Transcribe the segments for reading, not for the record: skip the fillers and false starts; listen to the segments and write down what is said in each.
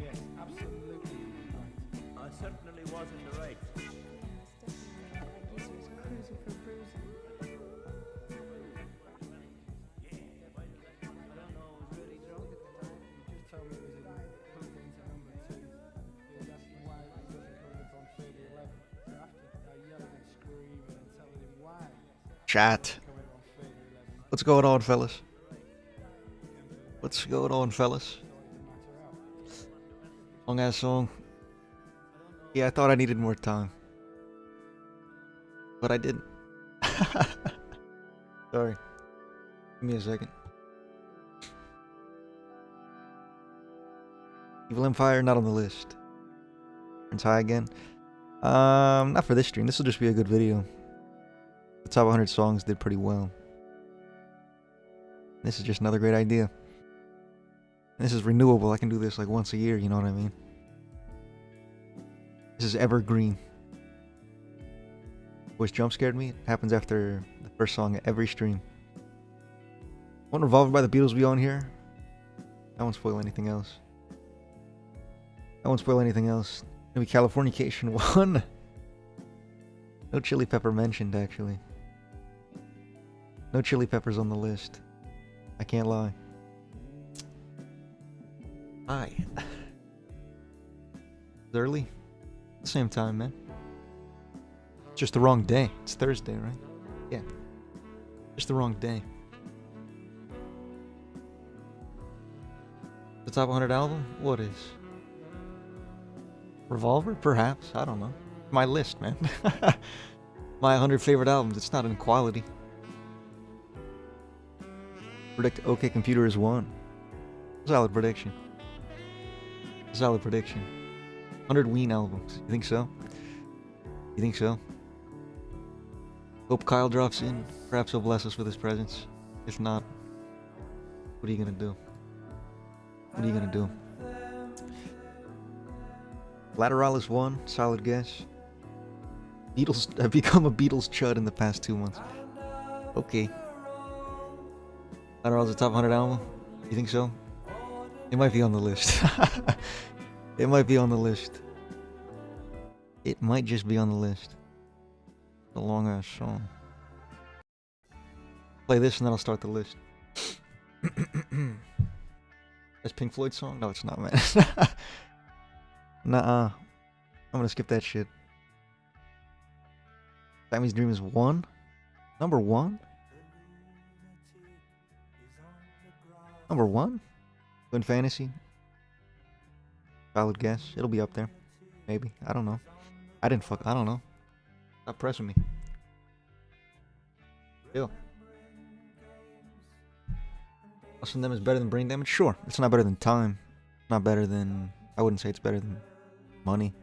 Yes, absolutely right. I certainly was in the right. I don't know, I was really drunk at the time. He just told me it was plugged into number 2. He was asking why it wasn't coming up on further 11. So after I yelling and screaming and telling him why Chat. coming up on further 11, What's going on, fellas? What's going on, fellas? Long ass song. Yeah, I thought I needed more time. But I didn't. Sorry. Give me a second. Evil Empire, not on the list. Turns high again. Not for this stream. This will just be a good video. The top 100 songs did pretty well. This is just another great idea. This is renewable. I can do this like once a year, you know what I mean? This is evergreen. Voice jump scared me. It happens after the first song of every stream. Won't Revolver by the Beatles be on here? I won't spoil anything else. I won't spoil anything else. Maybe Californication 1. No Chili Pepper mentioned, actually. No Chili Peppers on the list. I can't lie. Hi. It's early. Same time, man. It's just the wrong day. It's Thursday, right? Yeah. Just the wrong day. The top 100 album? What is? Revolver? Perhaps. I don't know. My list, man. My 100 favorite albums. It's not in quality. Predict OK Computer is 1. Solid prediction. Solid prediction. 100 Ween albums. You think so? You think so? Hope Kyle drops in. Perhaps he'll bless us with his presence. If not, what are you gonna do? What are you gonna do? Lateralis 1. Solid guess. Beatles. I've become a Beatles chud in the past 2 months. Okay. Lateralis the top 100 album? You think so? It might be on the list. It might be on the list. It might just be on the list. A long ass song. Play this and then I'll start the list. That's Pink Floyd song? No, it's not, man. Nuh-uh. I'm gonna skip that shit. Sammy's Dream is 1? Number 1? Number 1? Twin Fantasy? Valid guess. It'll be up there. Maybe. I don't know. I don't know. Stop pressing me. Ew. Us and Them is better than Brain Damage? Sure. It's not better than Time. Not better than... I wouldn't say it's better than Money.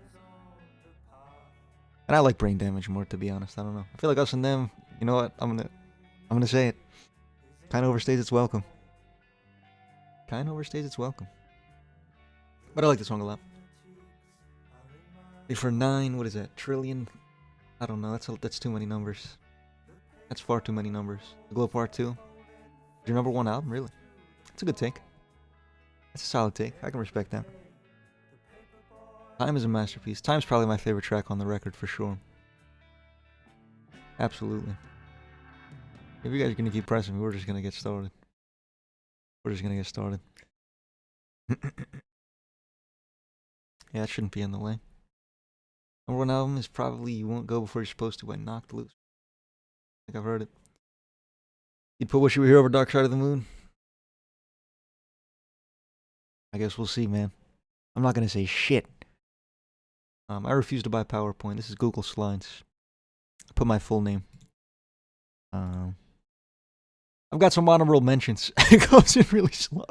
And I like Brain Damage more, to be honest. I don't know. I feel like Us and Them... You know what? I'm gonna say it. Kinda overstays its welcome. Kinda overstays its welcome. But I like the song a lot. For 9, what is that? Trillion? I don't know. That's too many numbers. That's far too many numbers. The Glow Part 2. Your number 1 album? Really? That's a good take. That's a solid take. I can respect that. Time is a masterpiece. Time's probably my favorite track on the record for sure. Absolutely. If you guys are gonna keep pressing me, we're just gonna get started. We're just gonna get started. Yeah, that shouldn't be in the way. Number 1 album is probably You Won't Go Before You're Supposed to by Knocked Loose. I think I've heard it. You'd put Wish You Were Here over Dark Side of the Moon? I guess we'll see, man. I'm not gonna say shit. I refuse to buy PowerPoint. This is Google Slides. I put my full name. I've got some honorable mentions. It comes in really slow.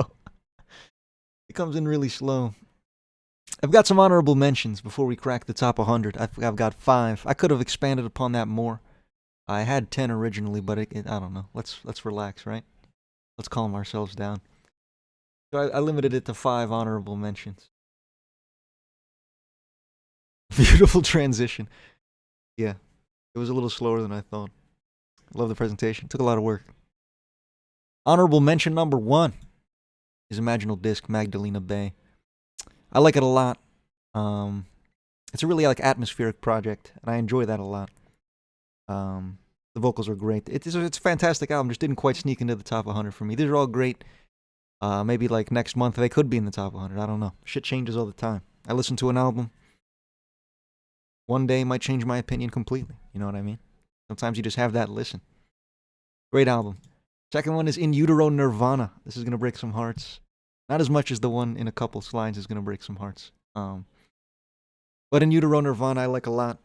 It comes in really slow. I've got some honorable mentions before we crack the top 100. I've got 5. I could have expanded upon that more. I had 10 originally, but I don't know. Let's relax, right? Let's calm ourselves down. So I limited it to 5 honorable mentions. Beautiful transition. Yeah, it was a little slower than I thought. Love the presentation. Took a lot of work. Honorable mention number 1 is Imaginal Disc, Magdalena Bay. I like it a lot. It's a really atmospheric project, and I enjoy that a lot. The vocals are great. It's a fantastic album. Just didn't quite sneak into the top 100 for me. These are all great. Maybe next month they could be in the top 100. I don't know. Shit changes all the time. I listen to an album. One day might change my opinion completely. You know what I mean? Sometimes you just have that listen. Great album. Second one is In Utero Nirvana. This is gonna break some hearts. Not as much as the one in a couple slides is gonna break some hearts. But In Utero Nirvana I like a lot.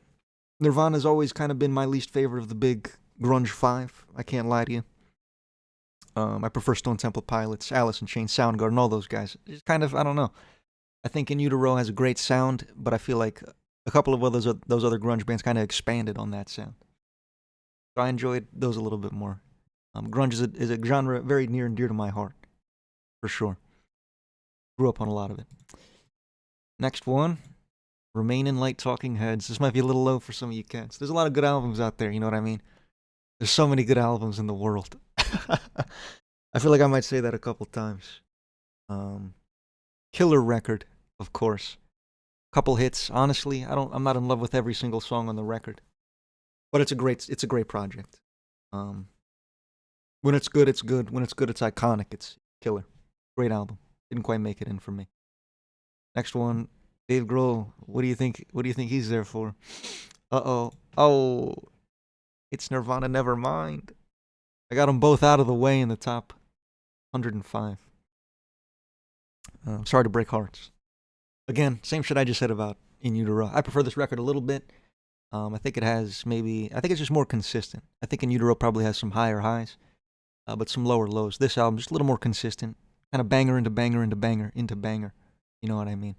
Nirvana's always kind of been my least favorite of the big grunge 5. I can't lie to you. I prefer Stone Temple Pilots, Alice in Chains, Soundgarden, all those guys. It's kind of, I don't know. I think In Utero has a great sound, but I feel like a couple of those other grunge bands kind of expanded on that sound. So I enjoyed those a little bit more. Grunge is a genre very near and dear to my heart, for sure. Grew up on a lot of it. Next one, Remain in Light Talking Heads. This might be a little low for some of you cats. There's a lot of good albums out there, you know what I mean? There's so many good albums in the world. I feel like I might say that a couple times. Killer record, of course. Couple hits. Honestly, I'm not in love with every single song on the record, but it's a great project. When it's good, it's good. When it's good, it's iconic. It's killer. Great album. Didn't quite make it in for me. Next one, Dave Grohl. What do you think he's there for? Oh, it's Nirvana. Nevermind. I got them both out of the way in the top 105. Sorry to break hearts. Again, same shit I just said about In Utero. I prefer this record a little bit. I think it's just more consistent. I think In Utero probably has some higher highs, but some lower lows. This album just a little more consistent. Kind of banger into banger into banger into banger. You know what I mean?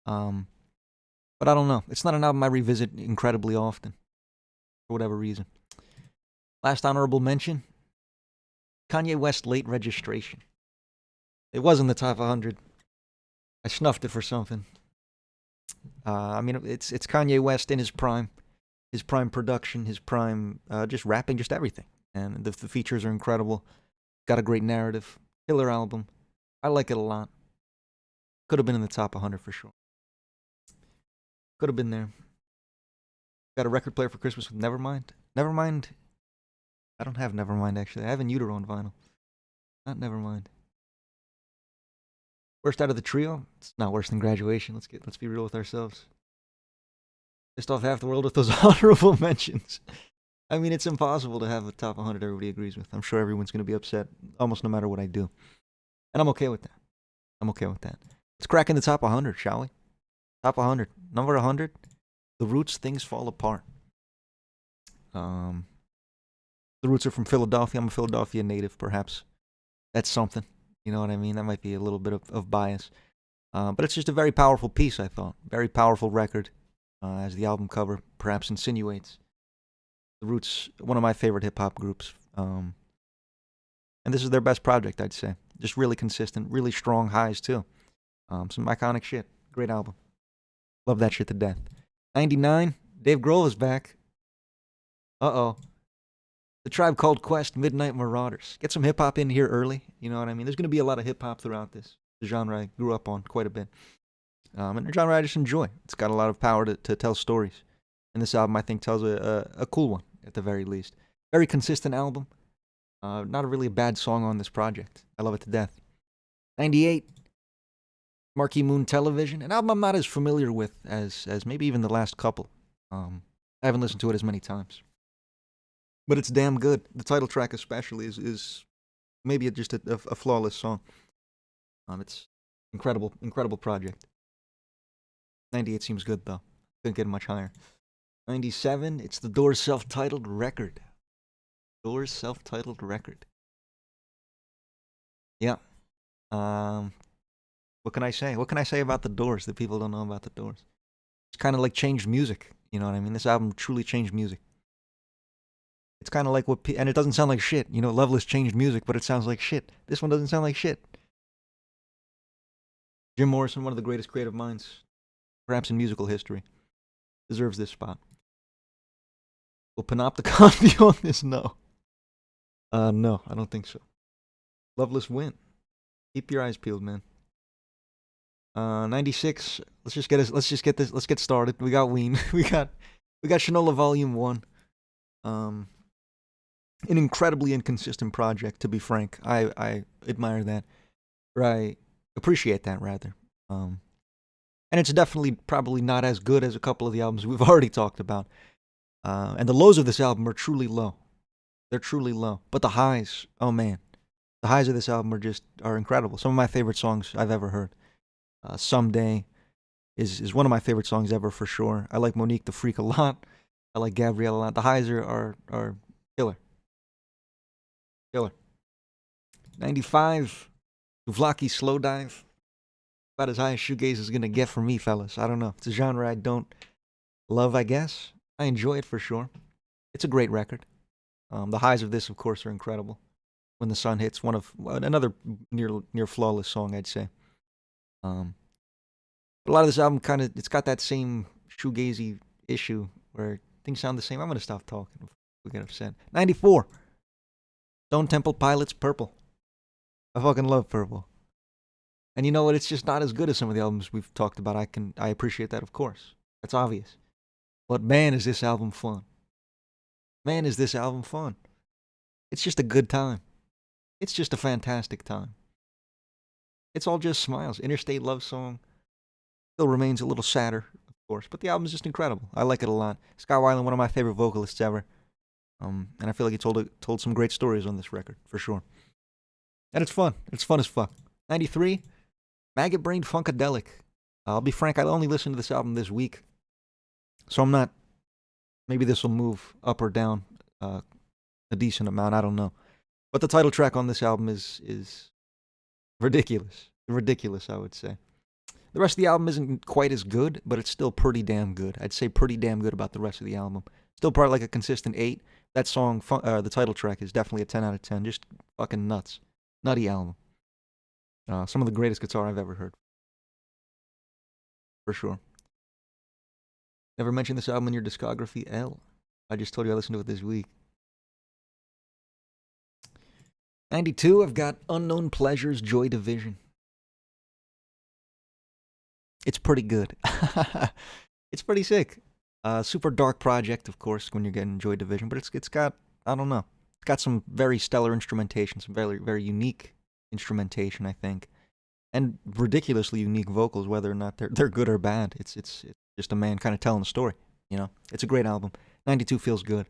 But I don't know. It's not an album I revisit incredibly often, for whatever reason. Last honorable mention, Kanye West Late Registration. It was in the top 100. I snuffed it for something. It's Kanye West in his prime production, his prime just rapping, just everything. And the features are incredible. Got a great narrative. Killer album. I like it a lot. Could have been in the top 100 for sure. Could have been there. Got a record player for Christmas with Nevermind. Nevermind. I don't have Nevermind actually. I have In Utero on vinyl. Not Nevermind. Worst out of the trio? It's not worse than Graduation. Let's be real with ourselves. Pissed off half the world with those honorable mentions. I mean, it's impossible to have a top 100 everybody agrees with. I'm sure everyone's going to be upset almost no matter what I do. And I'm okay with that. Let's crack in the top 100, shall we? Top 100. Number 100. The Roots, Things Fall Apart. The Roots are from Philadelphia. I'm a Philadelphia native, perhaps. That's something. You know what I mean? That might be a little bit of bias. But it's just a very powerful piece, I thought. Very powerful record, as the album cover perhaps insinuates. The Roots, one of my favorite hip-hop groups. And this is their best project, I'd say. Just really consistent, really strong highs, too. Some iconic shit. Great album. Love that shit to death. 99, Dave Grohl is back. Uh-oh. The Tribe Called Quest, Midnight Marauders. Get some hip-hop in here early. You know what I mean? There's going to be a lot of hip-hop throughout this. The genre I grew up on quite a bit. And a genre I just enjoy. It's got a lot of power to tell stories. And this album, I think, tells a cool one, at the very least. Very consistent album. Not really a bad song on this project. I love it to death. 98, Marquee Moon Television. An album I'm not as familiar with as maybe even the last couple. I haven't listened to it as many times. But it's damn good. The title track especially is maybe just a flawless song. It's incredible project. 98 seems good though. Couldn't get much higher. 97, it's the Doors' self-titled record. Doors' self-titled record. Yeah. What can I say? What can I say about the Doors that people don't know about the Doors? It's kind of like changed music. You know what I mean? This album truly changed music. It's kind of like and it doesn't sound like shit. You know, Loveless changed music, but it sounds like shit. This one doesn't sound like shit. Jim Morrison, one of the greatest creative minds, perhaps in musical history, deserves this spot. Will Panopticon be on this? No. No, I don't think so. Loveless win. Keep your eyes peeled, man. 96. Let's get started. We got Ween. we got Shinola Volume 1. An incredibly inconsistent project, to be frank. I admire that. Or I appreciate that, rather. And it's definitely probably not as good as a couple of the albums we've already talked about. And the lows of this album are truly low. They're truly low. But the highs, oh man. The highs of this album are incredible. Some of my favorite songs I've ever heard. Someday is one of my favorite songs ever, for sure. I like Monique the Freak a lot. I like Gabrielle a lot. The highs are killer. Killer. 95, Tuvlaki Slow Dive. About as high as shoegaze is going to get for me, fellas. I don't know. It's a genre I don't love, I guess. I enjoy it for sure. It's a great record. The highs of this, of course, are incredible. When the Sun Hits, another near flawless song, I'd say. But a lot of this album it's got that same shoegazy issue where things sound the same. I'm going to stop talking before we get upset. 94. Stone Temple Pilots, Purple. I fucking love Purple. And you know what? It's just not as good as some of the albums we've talked about. I appreciate that, of course. That's obvious. But man, is this album fun. Man, is this album fun. It's just a good time. It's just a fantastic time. It's all just smiles. Interstate Love Song still remains a little sadder, of course, but the album's just incredible. I like it a lot. Scott Weiland, one of my favorite vocalists ever. And I feel like he told some great stories on this record, for sure. And it's fun. It's fun as fuck. 93, Maggot Brain Funkadelic. I'll be frank, I only listened to this album this week. So I'm not... Maybe this will move up or down a decent amount, I don't know. But the title track on this album is ridiculous. Ridiculous, I would say. The rest of the album isn't quite as good, but it's still pretty damn good. I'd say pretty damn good about the rest of the album. Still part like a consistent 8. That song, the title track, is definitely a 10 out of 10. Just fucking nuts. Nutty album. Some of the greatest guitar I've ever heard. For sure. Never mentioned this album in your discography, L. I just told you I listened to it this week. 92, I've got Unknown Pleasures, Joy Division. It's pretty good. It's pretty sick. Super dark project, of course, when you're getting Joy Division, but it's got, I don't know, it's got some very stellar instrumentation, some very, very unique instrumentation, I think, and ridiculously unique vocals, whether or not they're good or bad. It's just a man kind of telling a story, you know? It's a great album. 92 feels good.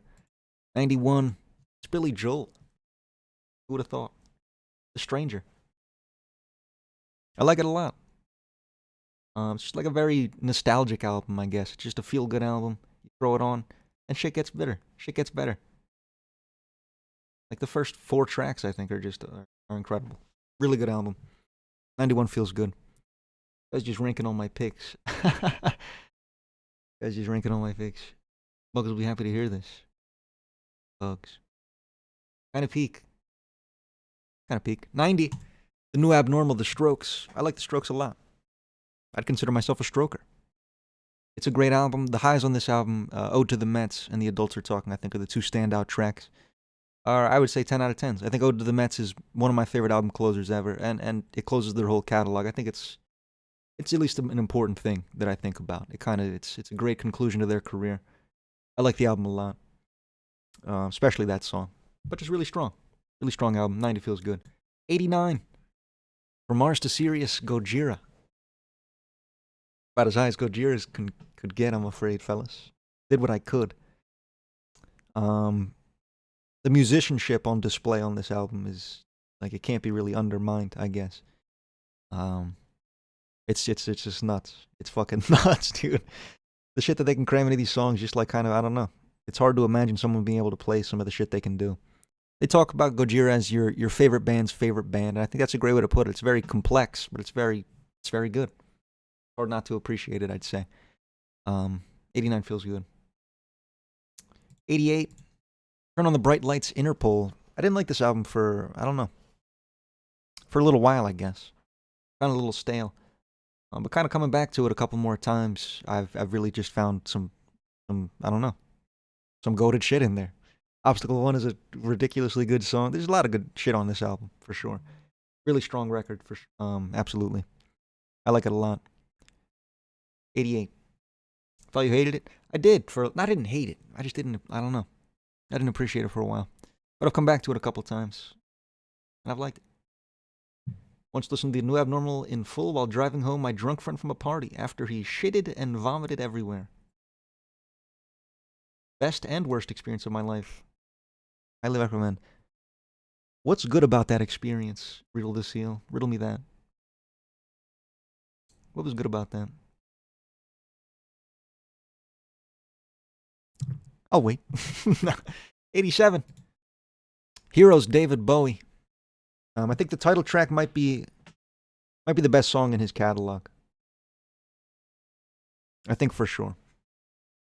91, it's Billy Joel. Who would have thought? The Stranger. I like it a lot. It's just like a very nostalgic album, I guess. It's just a feel-good album. You throw it on, and shit gets better. Shit gets better. Like the first 4 tracks, I think, are incredible. Really good album. 91 feels good. Guys just ranking all my picks. Guys just ranking all my picks. Bugs will be happy to hear this. Bugs. Kind of peak. 90. The New Abnormal, The Strokes. I like The Strokes a lot. I'd consider myself a stroker. It's a great album. The highs on this album, Ode to the Mets and The Adults Are Talking, I think, are the 2 standout tracks. I would say 10 out of 10s. I think Ode to the Mets is one of my favorite album closers ever, and it closes their whole catalog. I think it's at least an important thing that I think about. It's a great conclusion to their career. I like the album a lot, especially that song. But just really strong. Really strong album. 90 feels good. 89. From Mars to Sirius, Gojira. About as high as Gojira could get, I'm afraid, fellas. Did what I could. The musicianship on display on this album is, like, it can't be really undermined, I guess. It's just nuts. It's fucking nuts, dude. The shit that they can cram into these songs, just like kind of, I don't know. It's hard to imagine someone being able to play some of the shit they can do. They talk about Gojira as your favorite band's favorite band, and I think that's a great way to put it. It's very complex, but it's very It's very good. Hard not to appreciate it, I'd say. 89 feels good. 88, Turn on the Bright Lights, Interpol. I didn't like this album for, I don't know, for a little while, I guess. Found a little stale. But kind of coming back to it a couple more times, I've really just found some I don't know, some goated shit in there. Obstacle One is a ridiculously good song. There's a lot of good shit on this album, for sure. Really strong record, for absolutely. I like it a lot. 88. Thought you hated it? I did. I didn't hate it. I just didn't, I don't know. I didn't appreciate it for a while. But I've come back to it a couple times. And I've liked it. Once listened to The New Abnormal in full while driving home my drunk friend from a party after he shitted and vomited everywhere. Best and worst experience of my life. Highly recommend. What's good about that experience? Riddle the Seal. Riddle me that. What was good about that? Oh, wait. 87. Heroes, David Bowie. I think the title track might be the best song in his catalog. I think for sure.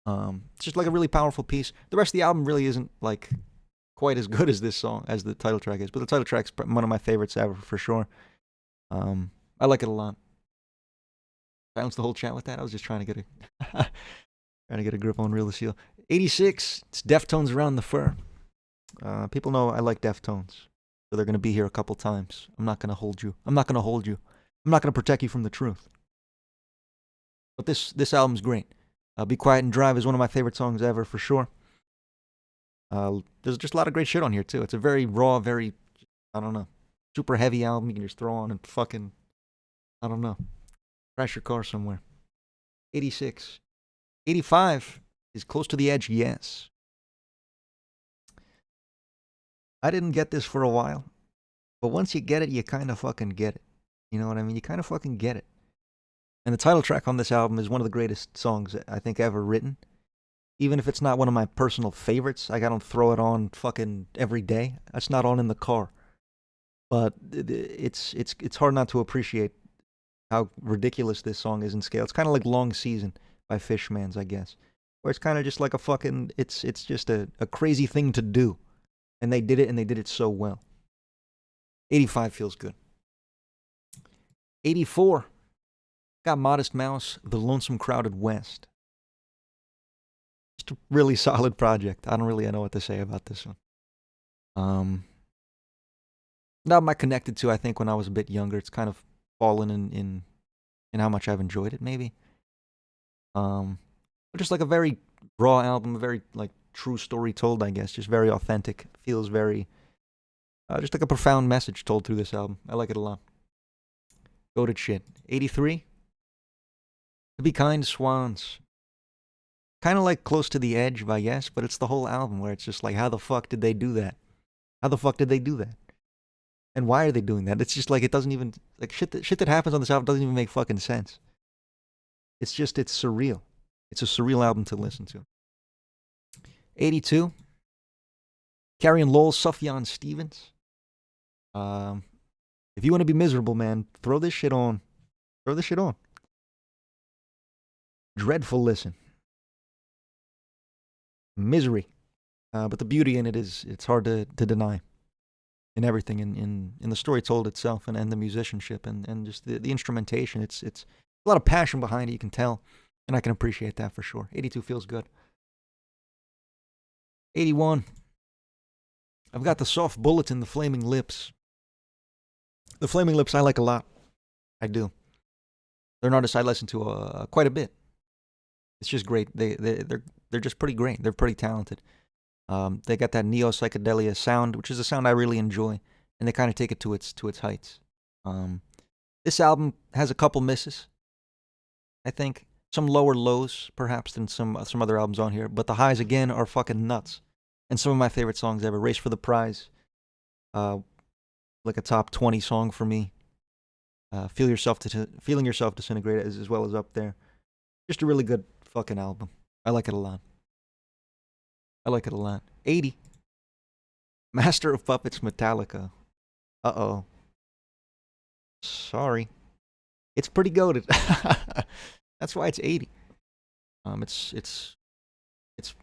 It's just like a really powerful piece. The rest of the album really isn't like quite as good as this song, as the title track is. But the title track's one of my favorites ever, for sure. I like it a lot. Silence the whole chat with that. I was just trying to get a grip on Real the Seal. 86. It's Deftones, Around the Fur. People know I like Deftones, so they're gonna be here a couple times. I'm not gonna hold you. I'm not gonna protect you from the truth. But this album's great. Be Quiet and Drive is one of my favorite songs ever, for sure. There's just a lot of great shit on here, too. It's a very raw, very, I don't know, super heavy album you can just throw on and fucking, I don't know, crash your car somewhere. 86. 85 is Close to the Edge, Yes. I didn't get this for a while, but once you get it, you kind of fucking get it. You know what I mean? You kind of fucking get it. And the title track on this album is one of the greatest songs I think ever written. Even if it's not one of my personal favorites, I don't throw it on fucking every day. It's not on in the car. But it's hard not to appreciate how ridiculous this song is in scale. It's kind of like Long Season by Fishmans, I guess. Where it's kind of just like a fucking, it's just a crazy thing to do. And they did it, and they did it so well. 85 feels good. 84. Got Modest Mouse, The Lonesome Crowded West. Just a really solid project. I don't really know what to say about this one. Not am I connected to, I think, when I was a bit younger. It's kind of fallen in how much I've enjoyed it, maybe. But just like a very raw album, a very like true story told, I guess. Just very authentic. Feels very, just like a profound message told through this album. I like it a lot. Goated shit. 83. To Be Kind, Swans. Kind of like Close to the Edge by Yes, but it's the whole album where it's just like, how the fuck did they do that? How the fuck did they do that? And why are they doing that? It's just like, it doesn't even, like shit that happens on this album doesn't even make fucking sense. It's just, it's surreal. It's a surreal album to listen to. 82. Carrie and Lowell, Sufjan Stevens. If you want to be miserable, man, throw this shit on. Throw this shit on. Dreadful listen. Misery. But the beauty in it is, it's hard to deny. In everything, in the story told itself, and the musicianship, and just the instrumentation. It's a lot of passion behind it, you can tell. And I can appreciate that for sure. 82 feels good. 81. I've got the Soft Bulletin, The Flaming Lips. The Flaming Lips I like a lot. I do. They're an artist I listen to quite a bit. It's just great. They're just pretty great. They're pretty talented. They got that neo-psychedelia sound, which is a sound I really enjoy. And they kind of take it to its heights. This album has a couple misses, I think. Some lower lows, perhaps, than some other albums on here. But the highs, again, are fucking nuts. And some of my favorite songs ever. Race for the Prize. Like a top 20 song for me. Feeling Yourself Disintegrate as well as up there. Just a really good fucking album. I like it a lot. 80. Master of Puppets, Metallica. Uh-oh. Sorry. It's pretty goated. That's why it's 80. It's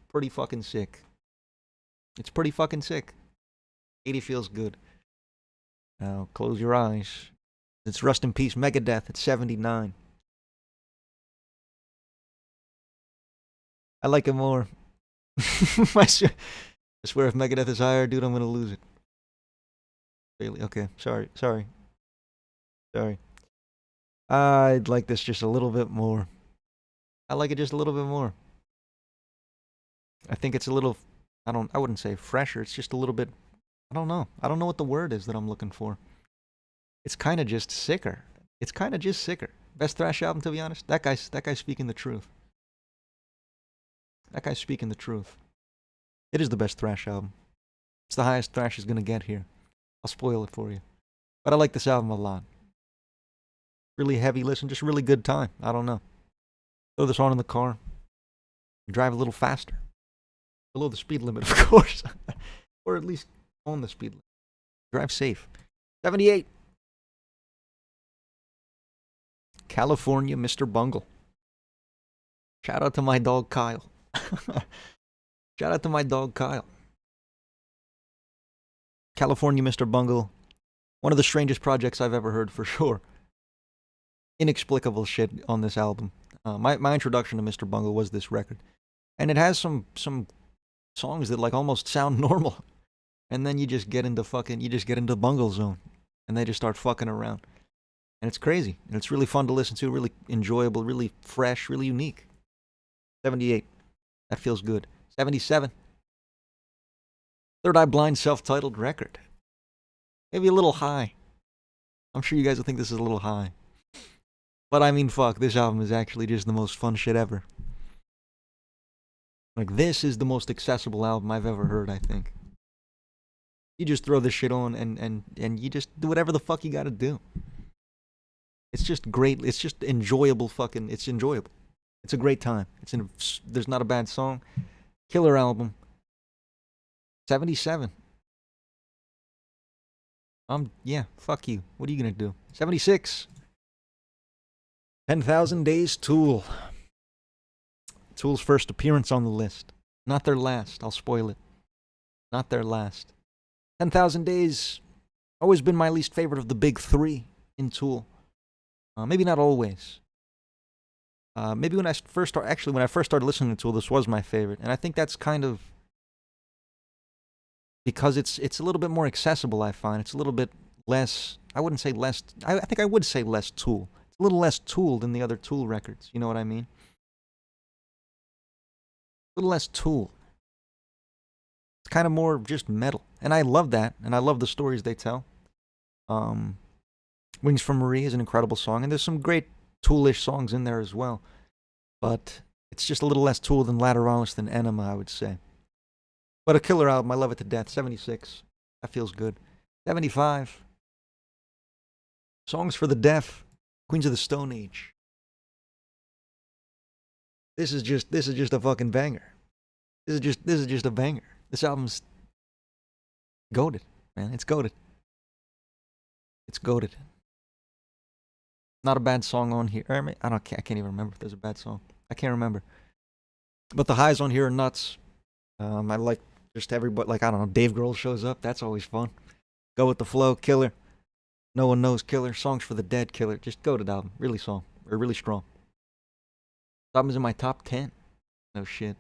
pretty fucking sick. It's pretty fucking sick. 80 feels good. Now close your eyes. It's Rust in Peace Megadeth at 79. I like it more. I swear if Megadeth is higher, dude, I'm gonna lose it. Really? Okay, sorry. I'd like this just a little bit more. I like it just a little bit more. I think it's a little, I wouldn't say fresher, it's just a little bit, I don't know what the word is that I'm looking for. It's kind of just sicker. Best thrash album, to be honest. That guy's speaking the truth. That guy's speaking the truth. It is the best thrash album. It's the highest thrash is gonna get here. I'll spoil it for you. But I like this album a lot. Really heavy listen, just really good time. I don't know. Throw this on in the car. Drive a little faster. Below the speed limit, of course. Or at least on the speed limit. Drive safe. 78. California Mr. Bungle. Shout out to my dog Kyle. Shout out to my dog Kyle. California Mr. Bungle. One of the strangest projects I've ever heard, for sure. Inexplicable shit on this album. My introduction to Mr. Bungle was this record. And it has some songs that like almost sound normal. And then you just get into Bungle Zone. And they just start fucking around. And it's crazy. And it's really fun to listen to, really enjoyable, really fresh, really unique. 78. That feels good. 77. Third Eye Blind self-titled record. Maybe a little high. I'm sure you guys will think this is a little high. But I mean, fuck, this album is actually just the most fun shit ever. Like, this is the most accessible album I've ever heard, I think. You just throw this shit on and you just do whatever the fuck you gotta do. It's just great. It's just enjoyable fucking, it's enjoyable. It's a great time. There's not a bad song. Killer album. 77. Yeah, fuck you. What are you gonna do? 76. 10,000 Days Tool. Tool's first appearance on the list. Not their last. I'll spoil it. Not their last. 10,000 Days. Always been my least favorite of the big three in Tool. Maybe not always. Maybe when I first started listening to Tool, this was my favorite. And I think that's kind of because it's a little bit more accessible, I find. It's a little bit less, I wouldn't say less, I think I would say less Tool. It's a little less Tool than the other Tool records. You know what I mean? A little less Tool. It's kind of more just metal. And I love that. And I love the stories they tell. Wings from Marie is an incredible song. And there's some great Toolish songs in there as well. But it's just a little less Tool than Lateralis than Enema, I would say. But a killer album. I love it to death. 76. That feels good. 75. Songs for the Deaf. Queens of the Stone Age. This is just a fucking banger. This is just a banger. This album's goated, man. It's goated. It's goated. Not a bad song on here. I can't even remember if there's a bad song. I can't remember. But the highs on here are nuts. I like just everybody. Like, I don't know, Dave Grohl shows up. That's always fun. Go with the flow. Killer. No One Knows. Killer. Songs for the Dead. Killer. Just goated album. Really strong. This album's in my top 10. No shit.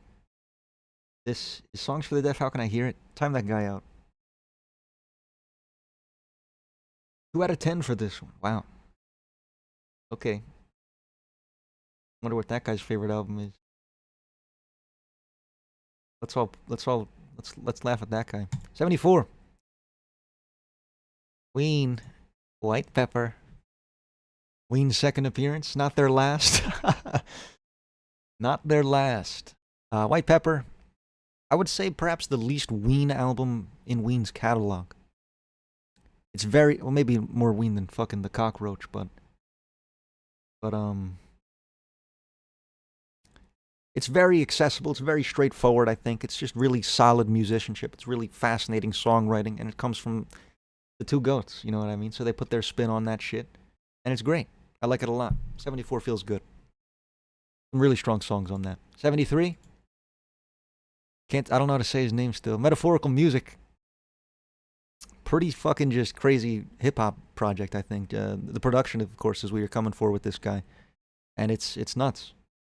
This is Songs for the Deaf. How can I hear it? Time that guy out. 2 out of 10 for this one. Wow. Okay. Wonder what that guy's favorite album is. Let's laugh at that guy. 74. Ween. White Pepper. Ween's second appearance. Not their last. Not their last. White Pepper. I would say perhaps the least Ween album in Ween's catalog. It's very, well, maybe more Ween than fucking The Cockroach, but it's very accessible. It's very straightforward, I think. It's just really solid musicianship. It's really fascinating songwriting, and it comes from the two goats, you know what I mean? So they put their spin on that shit, and it's great. I like it a lot. 74 feels good. Some really strong songs on that. 73? I don't know how to say his name still. Metaphorical Music. Pretty fucking just crazy hip hop project, I think. The production, of course, is what you're coming for with this guy. And it's nuts.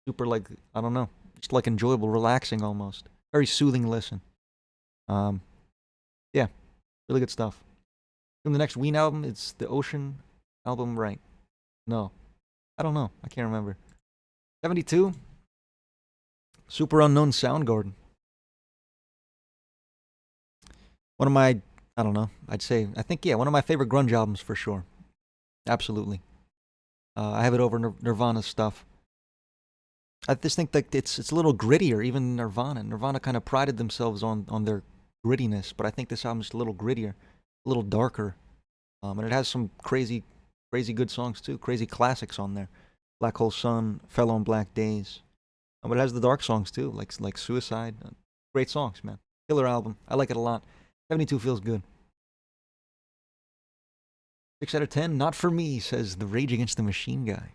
Super, like, I don't know. Just like enjoyable, relaxing almost. Very soothing listen. Yeah, really good stuff. From the next Ween album, it's the Ocean album, right? No. I don't know. I can't remember. 72? Super Unknown Soundgarden. One of my, I don't know, I think, yeah, one of my favorite grunge albums for sure. Absolutely. I have it over Nirvana's stuff. I just think that it's a little grittier, even Nirvana. Nirvana kind of prided themselves on their grittiness, but I think this album's a little grittier, a little darker. And it has some crazy good songs too, crazy classics on there. Black Hole Sun, Fell on Black Days. But it has the dark songs too, like Suicide. Great songs, man. Killer album. I like it a lot. 72 feels good. 6 out of 10, not for me, says the Rage Against the Machine guy.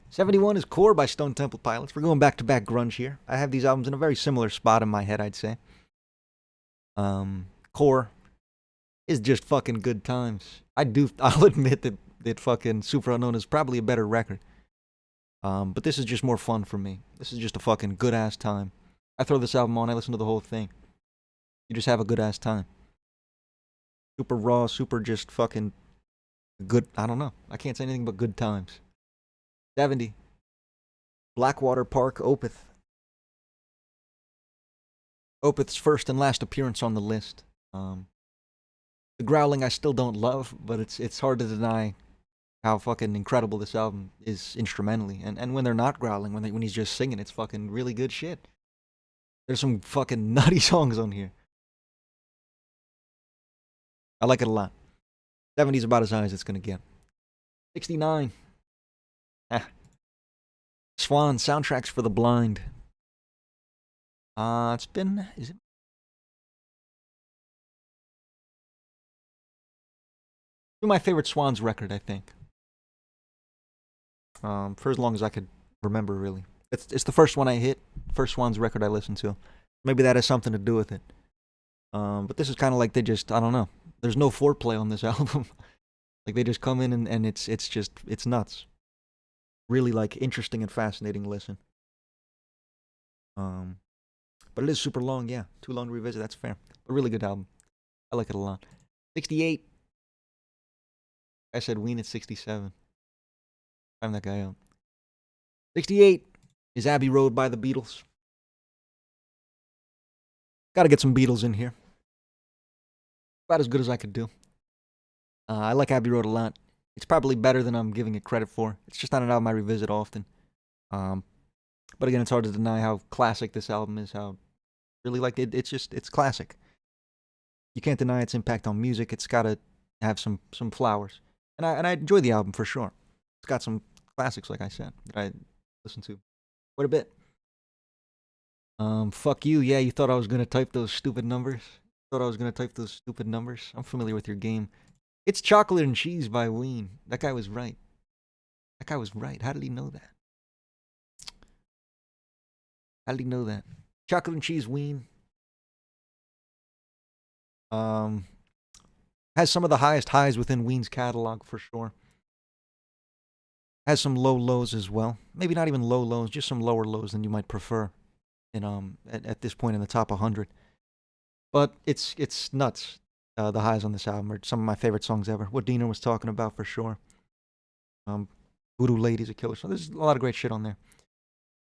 71 is Core by Stone Temple Pilots. We're going back-to-back grunge here. I have these albums in a very similar spot in my head, I'd say. Core is just fucking good times. I'll admit that fucking Super Unknown is probably a better record. But this is just more fun for me. This is just a fucking good-ass time. I throw this album on, I listen to the whole thing. You just have a good-ass time. Super raw, super just fucking good. I don't know. I can't say anything but good times. 70. Blackwater Park, Opeth. Opeth's first and last appearance on the list. The growling I still don't love, but it's hard to deny how fucking incredible this album is instrumentally. And when they're not growling, when he's just singing, it's fucking really good shit. There's some fucking nutty songs on here. I like it a lot. 70's about as high as it's gonna get. 69. Swan, Soundtracks for the Blind. Is it? My favorite Swans record, I think. For as long as I could remember, really. It's the first one I hit, first Swans record I listened to. Maybe that has something to do with it. But this is kind of like they just, I don't know. There's no foreplay on this album. Like they just come in and it's nuts. Really like interesting and fascinating listen. But it is super long, yeah. Too long to revisit, that's fair. A really good album. I like it a lot. 68. I said Ween at 67. I'm that guy out. 68 is Abbey Road by the Beatles. Gotta get some Beatles in here. About as good as I could do. I like Abbey Road a lot. It's probably better than I'm giving it credit for. It's just not an album I revisit often. But again, it's hard to deny how classic this album is. How really like it. It's classic. You can't deny its impact on music. It's gotta have some flowers. And I enjoy the album for sure. It's got some classics, like I said, that I listen to quite a bit. Fuck you. Yeah, you thought I was gonna type those stupid numbers. I'm familiar with your game. It's Chocolate and Cheese by Ween. That guy was right. How did he know that? Chocolate and Cheese, Ween. Has some of the highest highs within Ween's catalog for sure. Has some low lows as well. Maybe not even low lows, just some lower lows than you might prefer. At this point in the top 100. But it's nuts. The highs on this album are some of my favorite songs ever. What Dina was talking about for sure. Voodoo Lady's a killer song. There's a lot of great shit on there.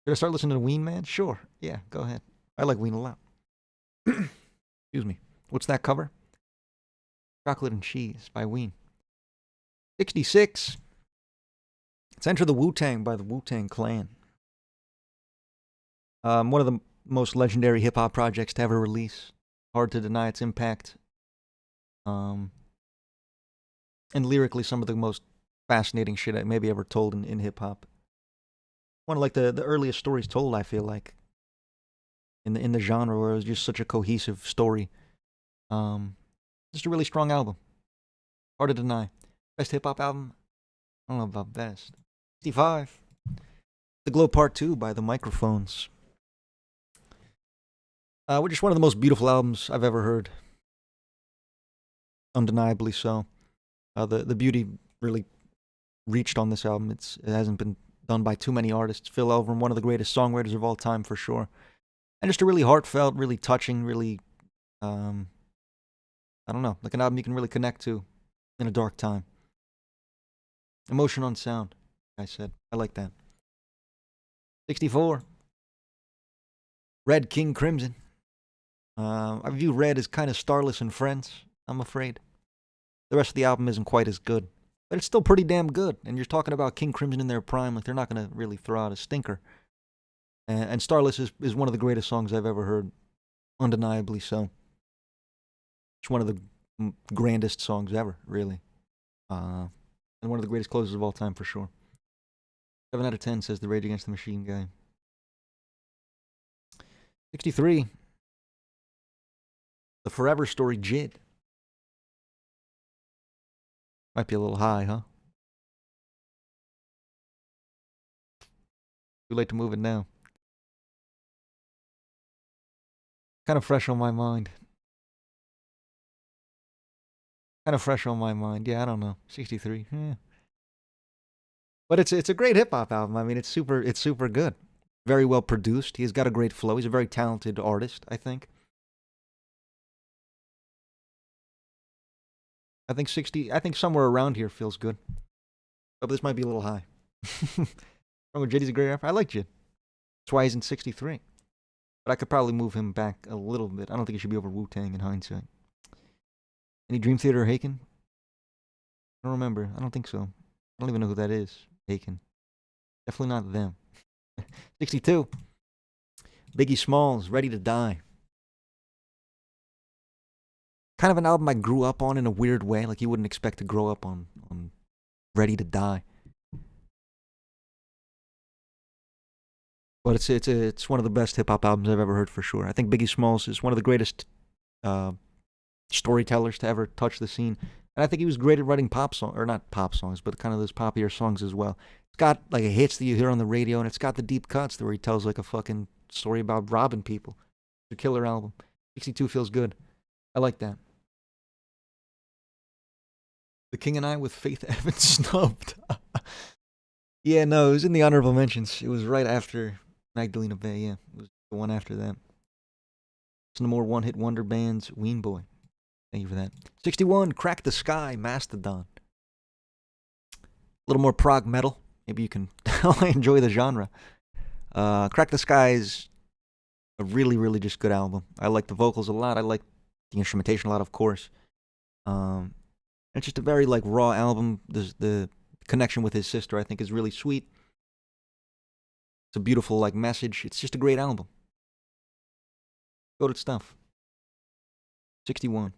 Should I start listening to Ween, man? Sure. Yeah, go ahead. I like Ween a lot. Excuse me. What's that cover? Chocolate and Cheese by Ween. 66. Let's Enter the Wu-Tang by the Wu-Tang Clan. One of the most legendary hip-hop projects to ever release. Hard to deny its impact. And lyrically, some of the most fascinating shit I maybe ever told in hip-hop. One of like the earliest stories told, I feel like. In the genre where it was just such a cohesive story. Just a really strong album. Hard to deny. Best hip hop album? I don't know about best. 65. The Glow Part 2 by The Microphones. Which is one of the most beautiful albums I've ever heard. Undeniably so. The beauty really reached on this album. It hasn't been done by too many artists. Phil Elverum, one of the greatest songwriters of all time for sure. And just a really heartfelt, really touching, really, I don't know, like an album you can really connect to in a dark time. Emotion on sound, I said. I like that. 64. Red King Crimson. I view Red as kind of Starless and Friends, I'm afraid. The rest of the album isn't quite as good. But it's still pretty damn good. And you're talking about King Crimson in their prime, like they're not going to really throw out a stinker. And Starless is one of the greatest songs I've ever heard. Undeniably so. It's one of the grandest songs ever, really. And one of the greatest closes of all time, for sure. 7 out of 10 says the Rage Against the Machine guy. 63. The Forever Story, JID. Might be a little high, huh? Too late to move it now. Kind of fresh on my mind. Yeah, I don't know. 63. Yeah. But it's a great hip hop album. I mean, it's super good. Very well produced. He's got a great flow. He's a very talented artist, I think. I think somewhere around here feels good. But this might be a little high. Wrong with JD's a great rapper. I like JID. That's why he's in 63. But I could probably move him back a little bit. I don't think he should be over Wu-Tang in hindsight. Any Dream Theater or Haken? I don't remember. I don't think so. I don't even know who that is. Haken. Definitely not them. 62. Biggie Smalls, Ready to Die. Kind of an album I grew up on in a weird way. Like you wouldn't expect to grow up on Ready to Die. But it's one of the best hip hop albums I've ever heard for sure. I think Biggie Smalls is one of the greatest storytellers to ever touch the scene, and I think he was great at writing pop songs, or not pop songs, but kind of those poppier songs as well. It's got like hits that you hear on the radio, and it's got the deep cuts where he tells like a fucking story about robbing people. It's a killer album. 62 feels good. I like that. The King and I with Faith Evans snubbed. Yeah, no, it was in the honorable mentions. It was right after Magdalena Bay, yeah. It was the one after that. Some more one-hit wonder bands, Ween Boy. Thank you for that. 61, Crack the Sky, Mastodon. A little more prog metal. Maybe you can enjoy the genre. Crack the Sky is a really, really just good album. I like the vocals a lot. I like the instrumentation a lot, of course. It's just a very like raw album. The connection with his sister, I think, is really sweet. It's a beautiful like message. It's just a great album. Goated stuff. 61.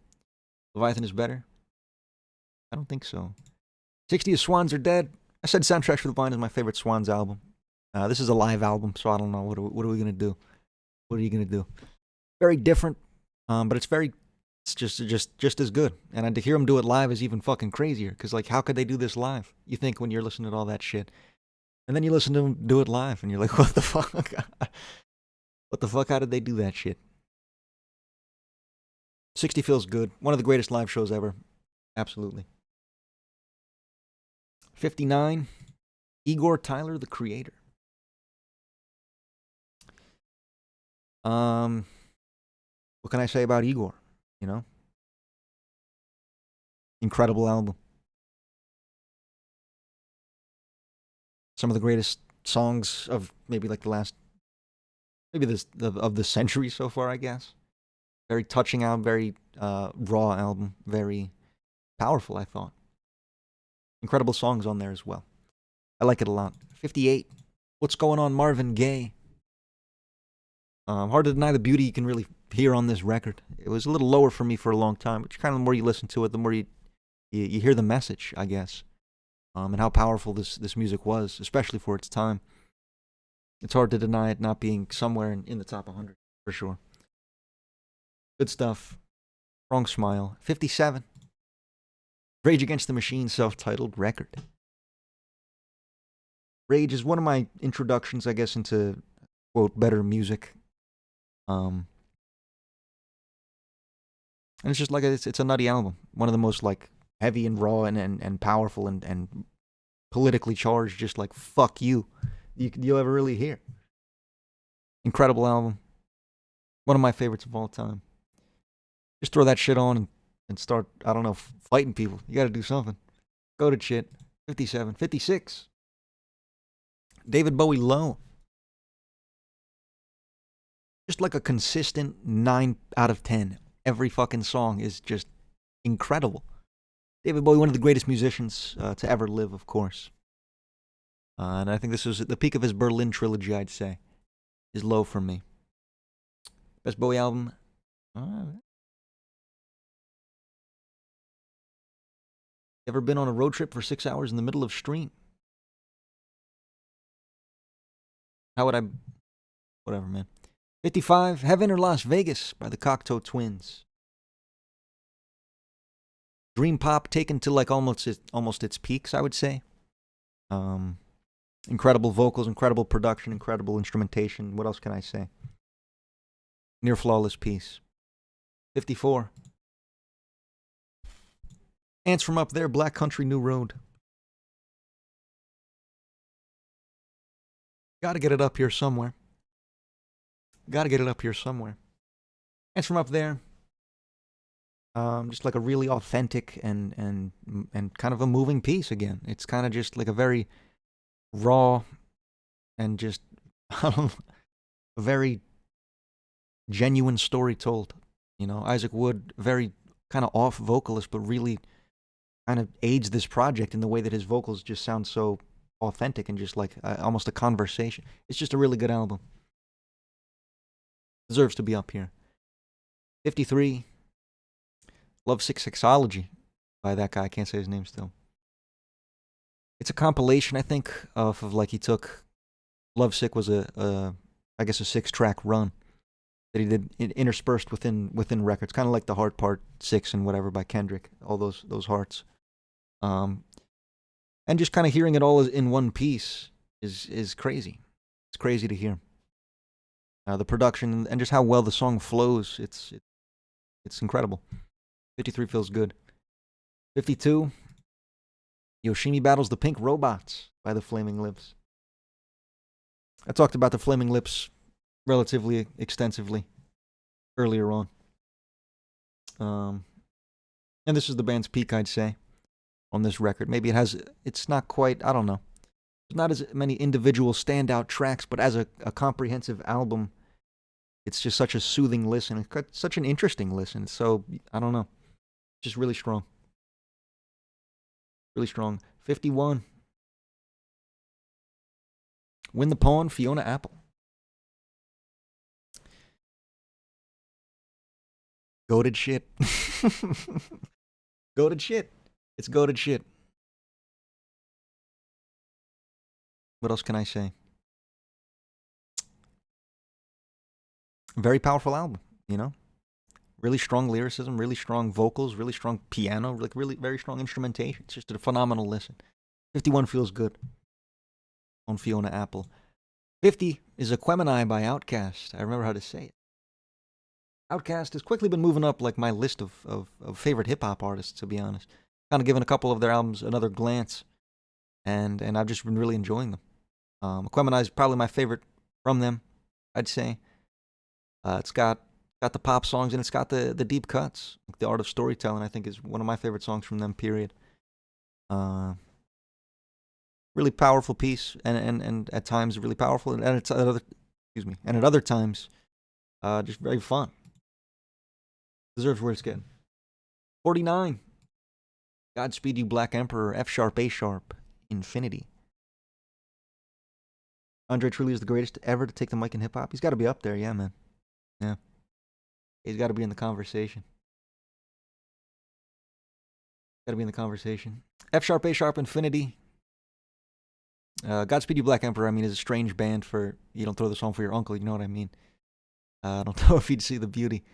Leviathan is better? I don't think so. 60 is Swans Are Dead. I said Soundtracks for the Blind is my favorite Swans album. This is a live album, so I don't know. What are we going to do? What are you going to do? Very different, but it's just as good. And to hear them do it live is even fucking crazier, because like, how could they do this live? You think when you're listening to all that shit. And then you listen to them do it live, and you're like, what the fuck? What the fuck? How did they do that shit? 60 feels good. One of the greatest live shows ever. Absolutely. 59, Igor Tyler, The Creator. What can I say about Igor? You know? Incredible album. Some of the greatest songs of maybe like the last, maybe this of the century so far, I guess. Very touching album, very raw album, very powerful, I thought. Incredible songs on there as well. I like it a lot. 58, What's Going On, Marvin Gaye. Hard to deny the beauty you can really hear on this record. It was a little lower for me for a long time, but kind of the more you listen to it, the more you hear the message, I guess. And how powerful this music was, especially for its time. It's hard to deny it not being somewhere in the top 100, for sure. Good stuff. Wrong Smile. 57. Rage Against the Machine self-titled record. Rage is one of my introductions, I guess, into, quote, better music. And it's just like, it's a nutty album. One of the most, like, heavy and raw and powerful and politically charged, just like, fuck you'll ever really hear. Incredible album. One of my favorites of all time. Just throw that shit on and start, I don't know, fighting people. You gotta do something. Go to shit. 57. 56. David Bowie Low. Just like a consistent 9 out of 10. Every fucking song is just incredible. David Bowie, one of the greatest musicians to ever live, of course. And I think this was at the peak of his Berlin trilogy, I'd say. Is Low for me. Best Bowie album. Ever been on a road trip for 6 hours in the middle of stream? How would I... Whatever, man. 55, Heaven or Las Vegas by the Cocteau Twins. Dream pop taken to like almost its peaks, I would say. Incredible vocals, incredible production, incredible instrumentation. What else can I say? Near flawless piece. 54. Ants from Up There, Black Country New Road. Gotta get it up here somewhere. Ants from Up There. Just like a really authentic and kind of a moving piece again. It's kind of just like a very raw and just a very genuine story told. You know, Isaac Wood, very kind of off vocalist, but really kind of aids this project in the way that his vocals just sound so authentic and just like almost a conversation. It's just a really good album. Deserves to be up here. 53. Lovesick Sexology by that guy. I can't say his name still. It's a compilation, I think, of like he took... Lovesick was I guess a 6-track run that he did interspersed within records, kind of like the Heart Part 6 and whatever by Kendrick, all those hearts. And just kind of hearing it all in one piece is crazy. It's crazy to hear. The production and just how well the song flows, it's incredible. 53 feels good. 52, Yoshimi Battles the Pink Robots by the Flaming Lips. I talked about the Flaming Lips relatively extensively earlier on. And this is the band's peak, I'd say, on this record. Maybe it's not quite, I don't know. There's not as many individual standout tracks, but as a comprehensive album, it's just such a soothing listen. It's such an interesting listen. So, I don't know. Just really strong. Really strong. 51. Win the Pawn, Fiona Apple. Goated shit. Goated shit. It's goated shit. What else can I say? Very powerful album, you know? Really strong lyricism, really strong vocals, really strong piano, like really very strong instrumentation. It's just a phenomenal listen. 51 feels good on Fiona Apple. 50 is Aquemini by Outkast. I remember how to say it. Outkast has quickly been moving up like my list of favorite hip-hop artists, to be honest. Kind of given a couple of their albums another glance, and I've just been really enjoying them. Aquemini is probably my favorite from them, I'd say. It's got the pop songs and it's got the deep cuts. Like The Art of Storytelling, I think, is one of my favorite songs from them, period. Really powerful piece, and at times really powerful, and at other times, just very fun. Deserves where it's getting. 49. Godspeed You Black Emperor, F sharp, A sharp, Infinity. Andre truly is the greatest ever to take the mic in hip hop. He's got to be up there, yeah, man. Yeah. He's got to be in the conversation. Got to be in the conversation. F sharp, A sharp, Infinity. Godspeed You Black Emperor, I mean, is a strange band for, you don't throw the song for your uncle, you know what I mean? I don't know if you'd see the beauty.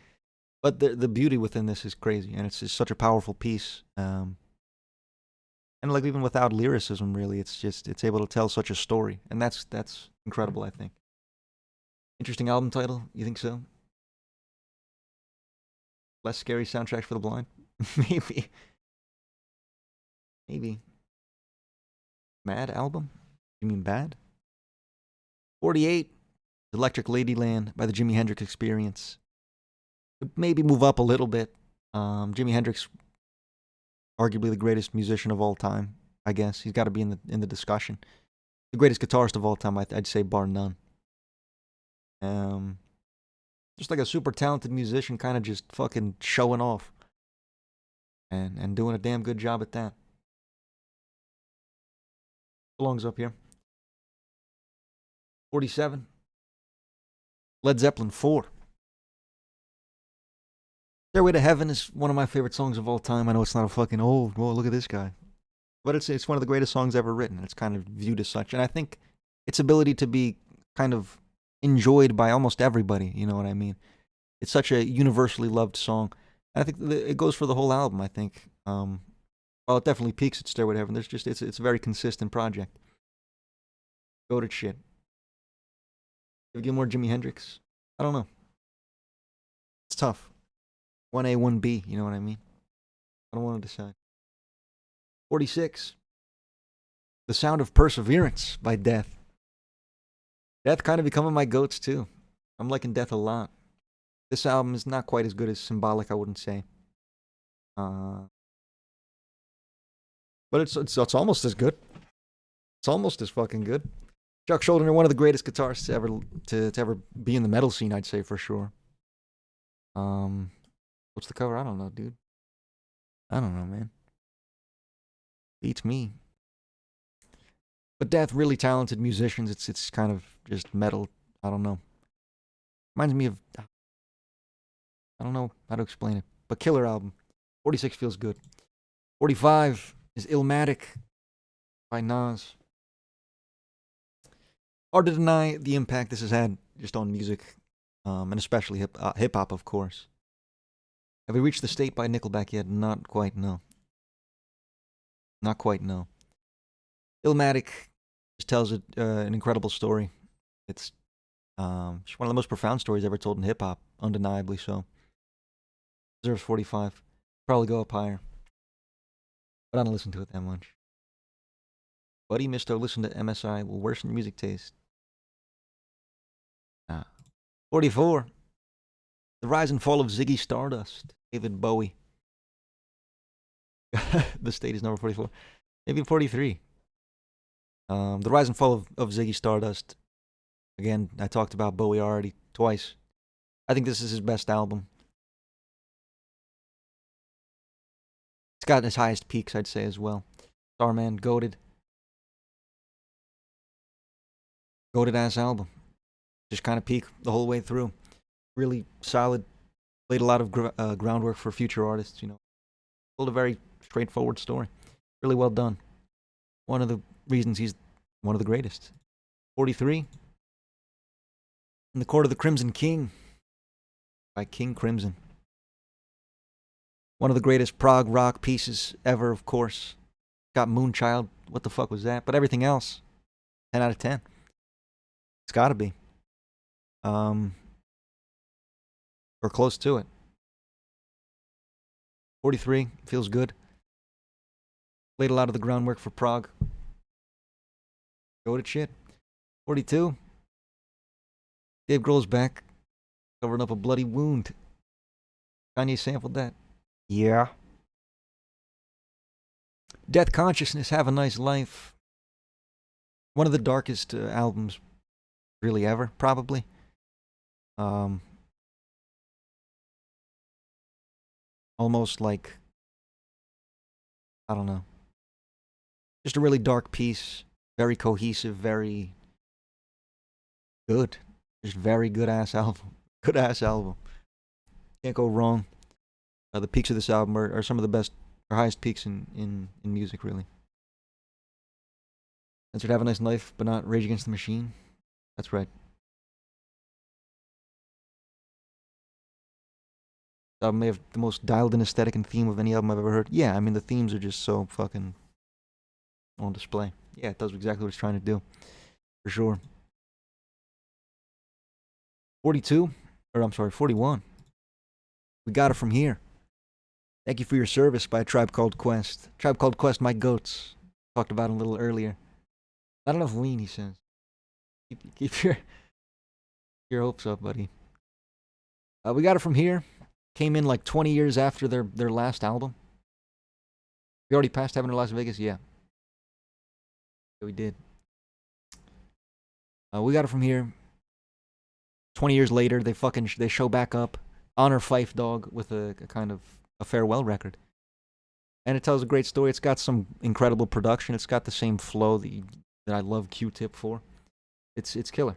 But the beauty within this is crazy, and it's just such a powerful piece. And like even without lyricism, really, it's able to tell such a story, and that's incredible. I think. Interesting album title. You think so? Less scary soundtrack for the blind. Maybe. Maybe. Mad album? You mean bad? 48. Electric Ladyland by the Jimi Hendrix Experience. Could maybe move up a little bit. Jimi Hendrix, arguably the greatest musician of all time. I guess he's got to be in the discussion. The greatest guitarist of all time, I'd say, bar none. Just like a super talented musician, kind of just fucking showing off, and doing a damn good job at that. Belongs up here. 47. Led Zeppelin 4. Stairway to Heaven is one of my favorite songs of all time. I know it's not a fucking old, whoa, look at this guy. But it's one of the greatest songs ever written. It's kind of viewed as such. And I think its ability to be kind of enjoyed by almost everybody, you know what I mean? It's such a universally loved song. And I think it goes for the whole album, I think. While it definitely peaks at Stairway to Heaven, it's a very consistent project. Goated shit. If you get more Jimi Hendrix, I don't know. It's tough. 1A, 1B, you know what I mean? I don't want to decide. 46. The Sound of Perseverance by Death. Death kind of becoming my goats too. I'm liking Death a lot. This album is not quite as good as Symbolic, I wouldn't say. But it's almost as good. It's almost as fucking good. Chuck Schuldiner, one of the greatest guitarists to ever be in the metal scene, I'd say for sure. What's the cover? I don't know, dude. I don't know, man. Beats me. But Death, really talented musicians. It's kind of just metal. I don't know. Reminds me of, I don't know how to explain it. But killer album. 46 feels good. 45 is Illmatic by Nas. Hard to deny the impact this has had just on music, and especially hip-hop, of course. Have we reached the State by Nickelback yet? Not quite, no. Not quite, no. Illmatic just tells an incredible story. It's just one of the most profound stories ever told in hip-hop, undeniably so. Deserves 45. Probably go up higher. But I don't listen to it that much. Buddy, Mr. Listen to MSI will worsen your music taste. 44. The Rise and Fall of Ziggy Stardust. David Bowie. The State is number 44. Maybe 43. The Rise and Fall of Ziggy Stardust. Again, I talked about Bowie already twice. I think this is his best album. It's got his highest peaks, I'd say, as well. Starman, goated. Goated ass album. Just kind of peak the whole way through. Really solid. Laid a lot of groundwork for future artists, you know. Told a very straightforward story. Really well done. One of the reasons he's one of the greatest. 43. In the Court of the Crimson King by King Crimson. One of the greatest prog rock pieces ever, of course. Got Moonchild. What the fuck was that? But everything else, 10 out of 10. It's gotta be. Or close to it. 43. Feels good. Laid a lot of the groundwork for prog. Go to shit. 42. Dave Grohl's back. Covering up a bloody wound. Kanye sampled that. Yeah. Death Consciousness, Have a Nice Life. One of the darkest albums really ever, probably. Almost like, I don't know. Just a really dark piece. Very cohesive, very good. Just very good ass album. Good ass album. Can't go wrong. The peaks of this album are some of the best, or highest peaks in music, really. Censored Have a Nice Life, but not Rage Against the Machine. That's right. This album may have the most dialed in aesthetic and theme of any album I've ever heard. Yeah, I mean, the themes are just so fucking on display. Yeah, it does exactly what it's trying to do, for sure. 42, or I'm sorry, 41. We got it from here. Thank you for your service by a Tribe Called Quest. Tribe Called Quest, my goats. Talked about him a little earlier. Not enough lean, he says. Keep your hopes up, buddy. We got it from here. Came in like 20 years after their last album. We already passed Heaven or Las Vegas? Yeah. We did. We got it from here. 20 years later, they show back up. Honor Fife Dog with a kind of a farewell record. And it tells a great story. It's got some incredible production. It's got the same flow that I love Q-Tip for. It's killer.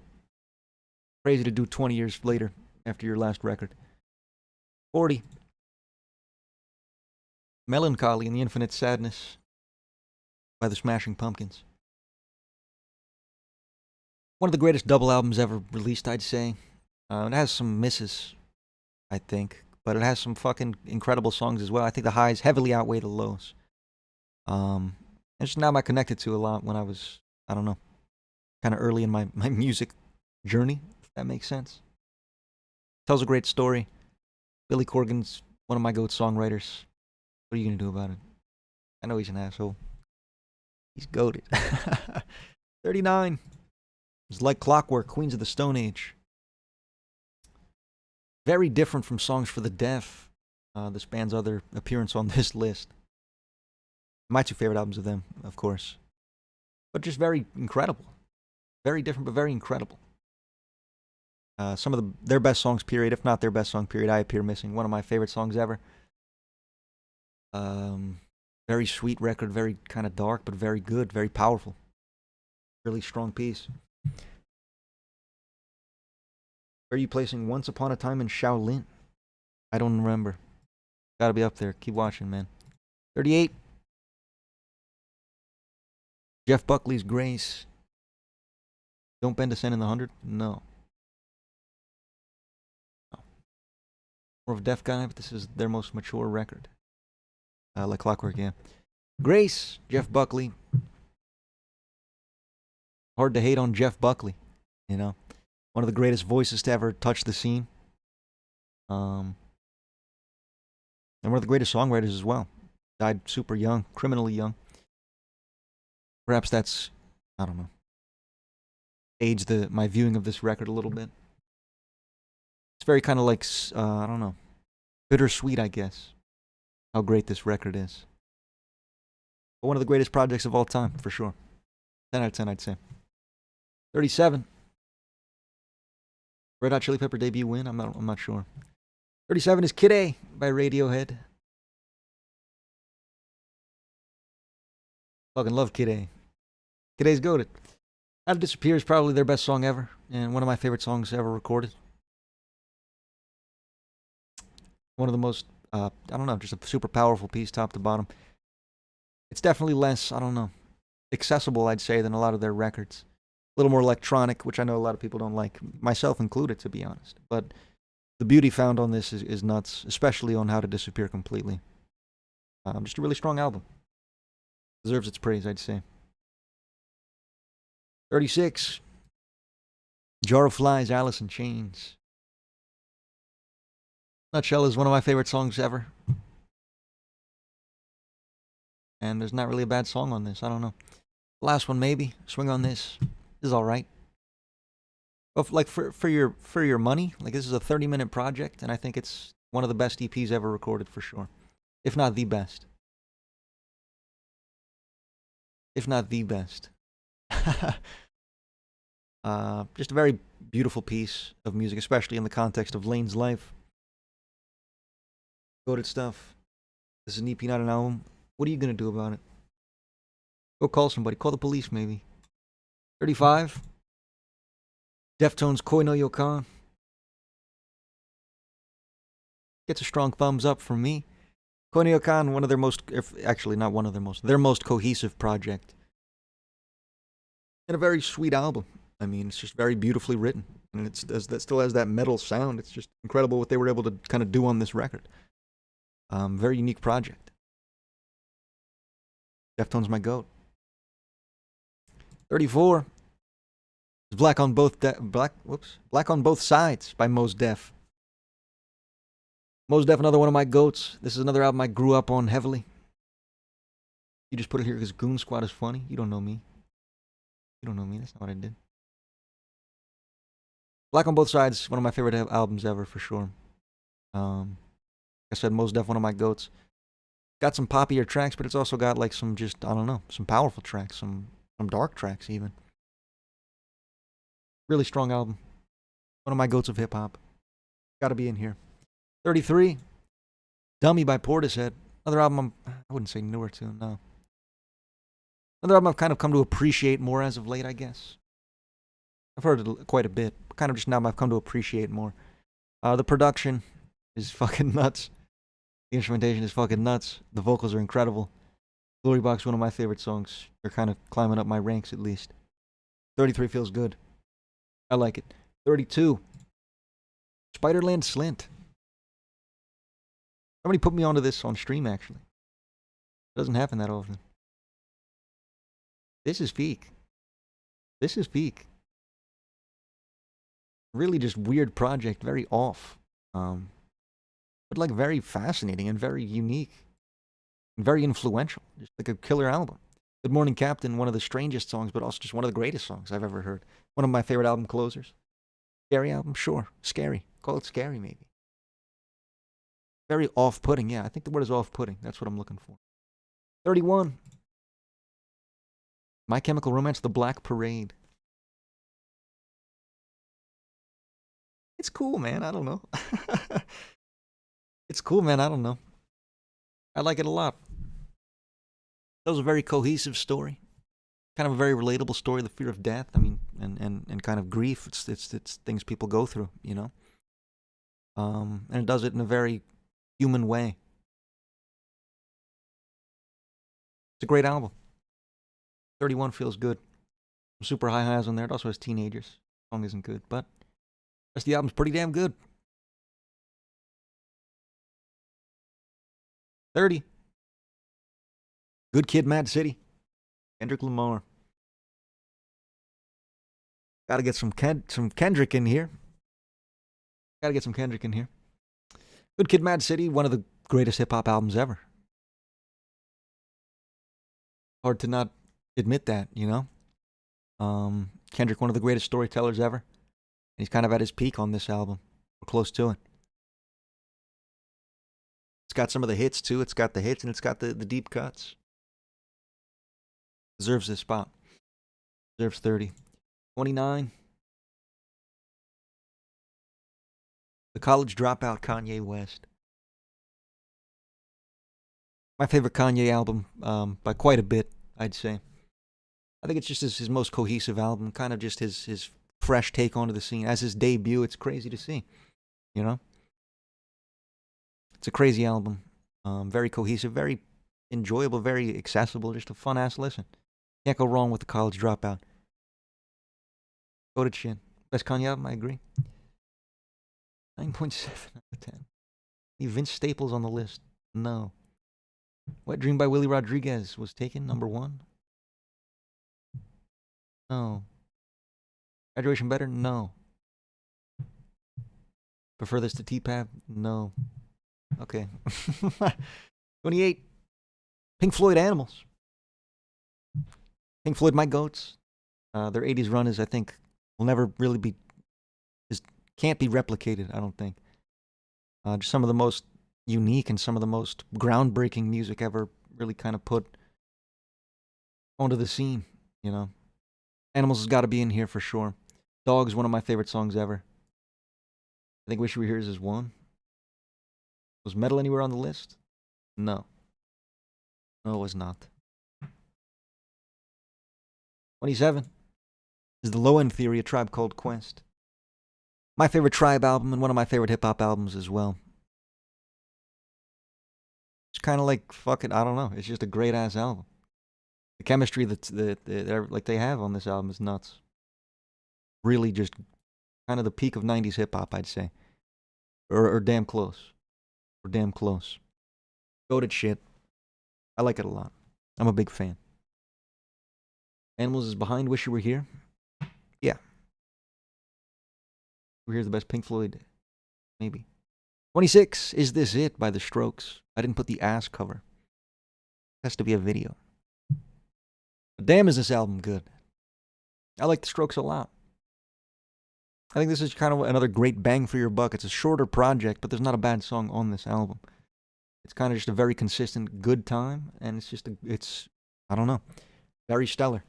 Crazy to do 20 years later after your last record. 40. Melancholy and the Infinite Sadness by the Smashing Pumpkins. One of the greatest double albums ever released, I'd say. It has some misses, I think, but it has some fucking incredible songs as well. I think the highs heavily outweigh the lows. It's an album I connected to a lot when I was, I don't know, kind of early in my music journey, if that makes sense. Tells a great story. Billy Corgan's one of my GOAT songwriters. What are you going to do about it? I know he's an asshole. He's goated. 39. It's Like Clockwork, Queens of the Stone Age. Very different from Songs for the Deaf, this band's other appearance on this list. My two favorite albums of them, of course. But just very incredible. Very different, but very incredible. Some of their best songs, period. If not their best song, period. I Appear Missing. One of my favorite songs ever. Very sweet record, very kind of dark, but very good, very powerful. Really strong piece. Where are you placing Once Upon a Time in Shaolin? I don't remember. Gotta be up there. Keep watching, man. 38. Jeff Buckley's Grace. Don't Bend to Sin in the 100? No. More of a deaf guy, but this is their most mature record. Like Clockwork, yeah. Grace, Jeff Buckley. Hard to hate on Jeff Buckley, you know. One of the greatest voices to ever touch the scene. And one of the greatest songwriters as well. Died super young, criminally young. Perhaps that's, I don't know, aged my viewing of this record a little bit. It's very kind of like, I don't know, bittersweet, I guess, how great this record is. But one of the greatest projects of all time, for sure. 10 out of 10, I'd say. 37. Red Hot Chili Pepper debut win? I'm not sure. 37 is Kid A by Radiohead. Fucking love Kid A. Kid A's goated. How to Disappear is probably their best song ever, and one of my favorite songs ever recorded. One of the most, I don't know, just a super powerful piece, top to bottom. It's definitely less, I don't know, accessible, I'd say, than a lot of their records. A little more electronic, which I know a lot of people don't like, myself included, to be honest. But the beauty found on this is nuts, especially on How to Disappear completely. Just a really strong album. Deserves its praise, I'd say. 36. Jar of Flies, Alice in Chains. Nutshell is one of my favorite songs ever. And there's not really a bad song on this, I don't know. Last one, maybe. Swing on This. This is alright. But like for your money, like this is a 30-minute project, and I think it's one of the best EPs ever recorded for sure. If not the best. If not the best. Just a very beautiful piece of music, especially in the context of Lane's life. Goated stuff. This is an EP, not an album. What are you gonna do about it? Go call somebody. Call the police, maybe. 35. Deftones' Koi no Yokan. Gets a strong thumbs up from me. Koi no Yokan, one of their most, actually not one of their most cohesive project. And a very sweet album. I mean, it's just very beautifully written. And that still has that metal sound. It's just incredible what they were able to kind of do on this record. Very unique project. Deftones my goat. 34 is Black on Both Sides by Mos Def. Mos Def, another one of my goats. This is another album I grew up on heavily. You just put it here because Goon Squad is funny. You don't know me. You don't know me. That's not what I did. Black on Both Sides, one of my favorite albums ever, for sure. Like I said, Mos Def, one of my goats. Got some poppier tracks, but it's also got like some just, I don't know, some powerful tracks, some dark tracks even. Really strong album. One of my goats of hip-hop. Gotta be in here. 33, Dummy by Portishead. Another album I wouldn't say newer to, no. Another album I've kind of come to appreciate more as of late, I guess. I've heard it quite a bit. But kind of just now I've come to appreciate more. The production is fucking nuts. The instrumentation is fucking nuts. The vocals are incredible. Glory Box, one of my favorite songs. They're kind of climbing up my ranks at least. 33 feels good. I like it. 32, Spiderland Slint. Somebody put me onto this on stream, actually. It doesn't happen that often. This is peak. This is peak. Really just weird project, very off. But like very fascinating and very unique. And very influential. Just like a killer album. Good Morning Captain, one of the strangest songs, but also just one of the greatest songs I've ever heard. One of my favorite album closers. Scary album? Sure. Scary. Call it scary, maybe. Very off-putting, yeah. I think the word is off-putting. That's what I'm looking for. 31. My Chemical Romance, The Black Parade. It's cool, man. I don't know. It's cool, man. I don't know. I like it a lot. That was a very cohesive story. Kind of a very relatable story, the fear of death. I mean, and kind of grief. It's things people go through, you know? And it does it in a very human way. It's a great album. 31 feels good. Some super high highs on there. It also has Teenagers. The song isn't good, but the rest of the album's pretty damn good. 30. Good Kid, Mad City. Kendrick Lamar. Gotta get some Kendrick in here. Gotta get some Kendrick in here. Good Kid, Mad City, one of the greatest hip-hop albums ever. Hard to not admit that, you know? Kendrick, one of the greatest storytellers ever. And he's kind of at his peak on this album. We're close to it. It's got some of the hits, too. It's got the hits, and it's got the deep cuts. Deserves this spot. Deserves 30. 29. The College Dropout, Kanye West. My favorite Kanye album by quite a bit, I'd say. I think it's just his most cohesive album, kind of just his fresh take onto the scene. As his debut, it's crazy to see, you know? It's a crazy album. Very cohesive, very enjoyable, very accessible, just a fun-ass listen. Can't go wrong with The College Dropout. Go to chin. Best Kanye album, I agree. 9.7 out of 10. Any Vince Staples on the list? No. Wet Dream by Willie Rodriguez was taken, number 1. No. Graduation Better? No. Prefer this to T-Pap? No. Okay. 28. Pink Floyd, Animals. Pink Floyd, my goats. Their 80s run is, I think, will never really be, can't be replicated, I don't think. Just some of the most unique and some of the most groundbreaking music ever really kind of put onto the scene, you know. Animals has got to be in here for sure. Dogs, one of my favorite songs ever. I think Wish You Were Here is 1. Was Metal anywhere on the list? No. No, it was not. 27 is The Low End Theory, A Tribe Called Quest. My favorite Tribe album and one of my favorite hip-hop albums as well. It's kind of like, fuck it, I don't know. It's just a great-ass album. The chemistry that like they have on this album is nuts. Really just kind of the peak of 90s hip-hop, I'd say. Or damn close. Or damn close. Goated shit. I like it a lot. I'm a big fan. Animals is behind Wish You Were Here. Yeah. We're Here's the best Pink Floyd. Maybe. 26, Is This It by The Strokes. I didn't put the ass cover. It has to be a video. But damn, is this album good. I like The Strokes a lot. I think this is kind of another great bang for your buck. It's a shorter project, but there's not a bad song on this album. It's kind of just a very consistent, good time, and it's just, I don't know, very stellar.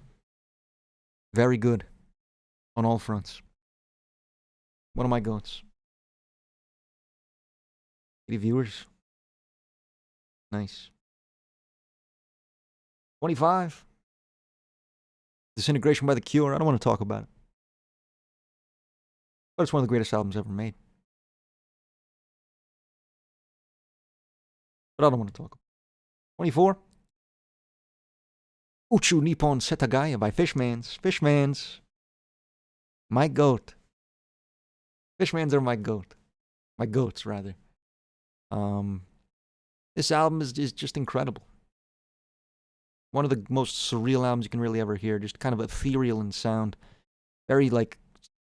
Very good on all fronts. One of my goats. 80 viewers. Nice. 25. Disintegration by The Cure. I don't want to talk about it. But it's one of the greatest albums ever made. But I don't want to talk about it. 24. Uchu Nippon Setagaya by Fishmans. Fishmans. My goat. Fishmans are my goat. My goats, rather. This album is just incredible. One of the most surreal albums you can really ever hear. Just kind of ethereal in sound. Very, like,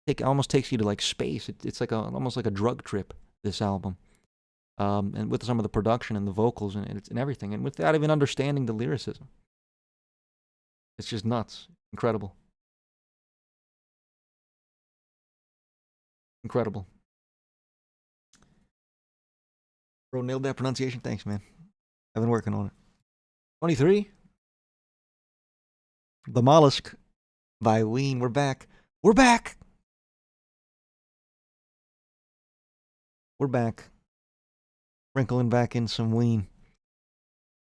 it almost takes you to, like, space. It's like almost like a drug trip, this album. And with some of the production and the vocals and everything. And without even understanding the lyricism. It's just nuts. Incredible. Incredible. Bro, nailed that pronunciation? Thanks, man. I've been working on it. 23. The Mollusk by Ween. We're back. We're back! We're back. Wrinkling back in some Ween.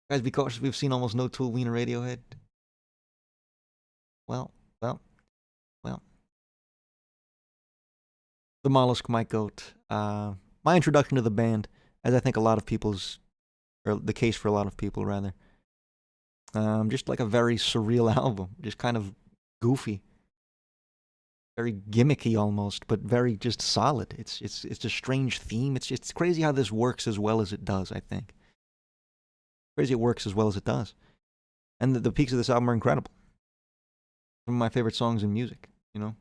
Guys, be cautious. We've seen almost no Tool, Ween, or Radiohead. Well. The Mollusk, my goat. My introduction to the band, as I think a lot of people's, or the case for a lot of people, rather. Just like a very surreal album. Just kind of goofy. Very gimmicky almost, but very just solid. It's a strange theme. It's crazy how this works as well as it does, I think. Crazy it works as well as it does. And the peaks of this album are incredible. Some of my favorite songs in music, you know?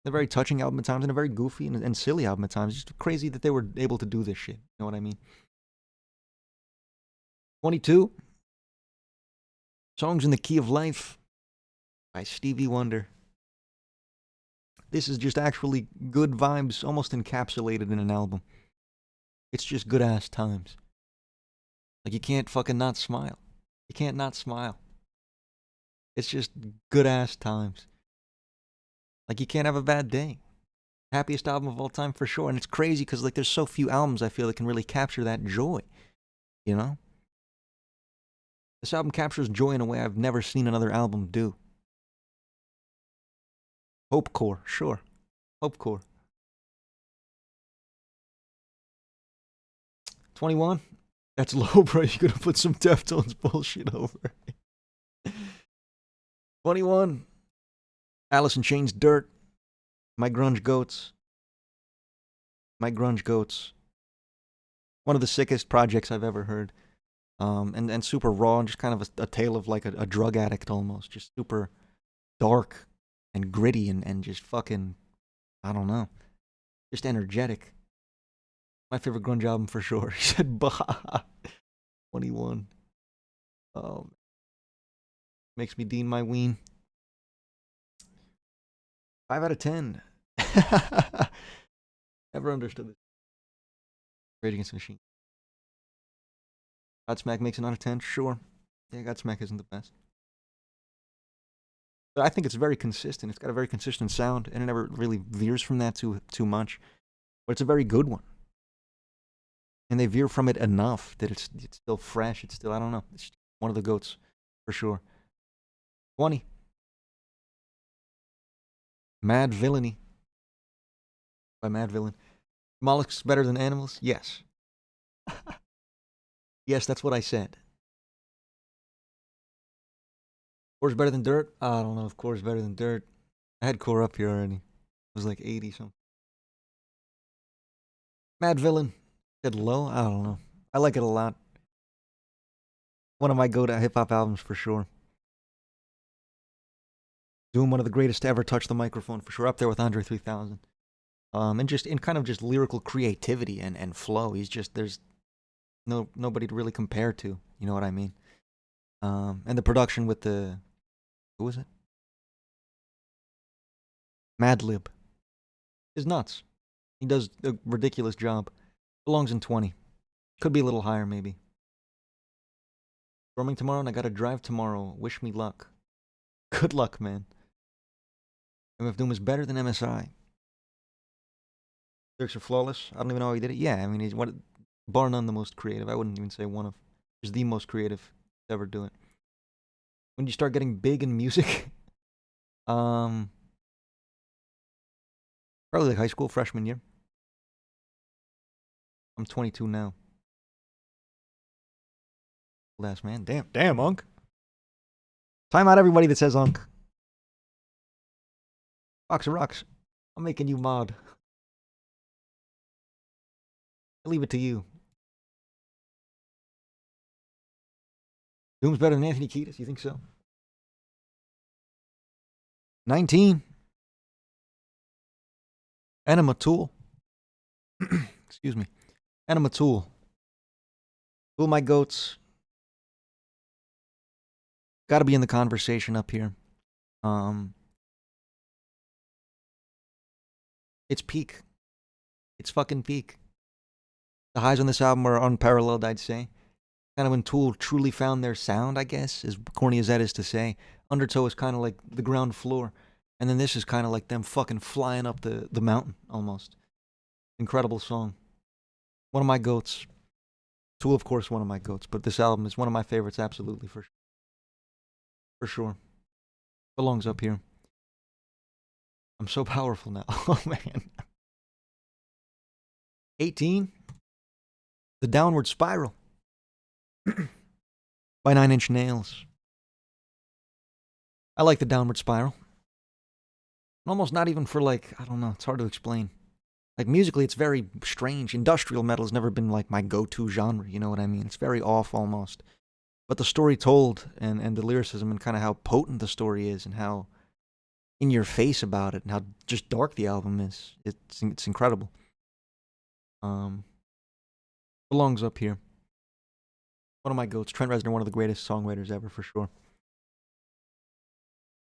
A very touching album at times and a very goofy and silly album at times. It's just crazy that they were able to do this shit. You know what I mean? 22. Songs in the Key of Life by Stevie Wonder. This is just actually good vibes, almost encapsulated in an album. It's just good-ass times. Like, you can't fucking not smile. You can't not smile. It's just good-ass times. Like, you can't have a bad day. Happiest album of all time for sure. And it's crazy because, like, there's so few albums I feel that can really capture that joy. You know? This album captures joy in a way I've never seen another album do. Hopecore, sure. Hopecore. 21? That's low, bro. You're gonna put some Deftones bullshit over it. 21. Alice in Chains, Dirt. My Grunge Goats. My Grunge Goats. One of the sickest projects I've ever heard. And super raw and just kind of a tale of like a drug addict almost. Just super dark and gritty and just fucking, I don't know. Just energetic. My favorite grunge album for sure. He said, bah. 21. Oh, makes me dean my ween. 5 out of 10. Never understood this. Rage Against the Machine. Godsmack makes it out of 10. Sure. Yeah, Godsmack isn't the best. But I think it's very consistent. It's got a very consistent sound, and it never really veers from that too much. But it's a very good one. And they veer from it enough that it's still fresh. It's still, I don't know. It's one of the goats, for sure. 20. Mad Villainy by Mad Villain. Mollusk's better than Animals? Yes. Yes, that's what I said. Core's better than Dirt? I don't know if Core's better than Dirt. I had Core up here already. It was like 80 something. Mad Villain. Said low? I don't know. I like it a lot. One of my go-to hip-hop albums for sure. Doom, one of the greatest to ever touch the microphone, for sure. Up there with Andre 3000. And just in kind of just lyrical creativity and flow. He's just, there's nobody to really compare to. You know what I mean? And the production with the, who was it? Madlib is nuts. He does a ridiculous job. Belongs in 20. Could be a little higher, maybe. Storming tomorrow, and I gotta drive tomorrow. Wish me luck. Good luck, man. MF Doom is better than MSI. Lyrics are flawless. I don't even know how he did it. Yeah, I mean, he's bar none the most creative. I wouldn't even say one of. He's the most creative to ever do it. When you start getting big in music, probably like high school, freshman year. I'm 22 now. Last man. Damn, Unk. Time out everybody that says Unk. Box of Rocks. I'm making you mod. I'll leave it to you. Doom's better than Anthony Kiedis, you think so? 19. Enema Tool. Excuse me. Enema Tool. Tool my goats. Gotta be in the conversation up here. It's peak. It's fucking peak. The highs on this album are unparalleled, I'd say. Kind of when Tool truly found their sound, I guess, as corny as that is to say. Undertow is kind of like the ground floor. And then this is kind of like them fucking flying up the mountain, almost. Incredible song. One of my goats. Tool, of course, one of my goats. But this album is one of my favorites, absolutely, for sure. Belongs up here. I'm so powerful now. Oh, man. 18. The Downward Spiral. By Nine Inch Nails. I like the Downward Spiral. Almost not even for like, I don't know, it's hard to explain. Like musically, it's very strange. Industrial metal has never been like my go-to genre, you know what I mean? It's very off almost. But the story told and the lyricism and kind of how potent the story is and how in your face about it and how just dark the album is. It's incredible. Belongs up here. One of my goats. Trent Reznor, one of the greatest songwriters ever, for sure.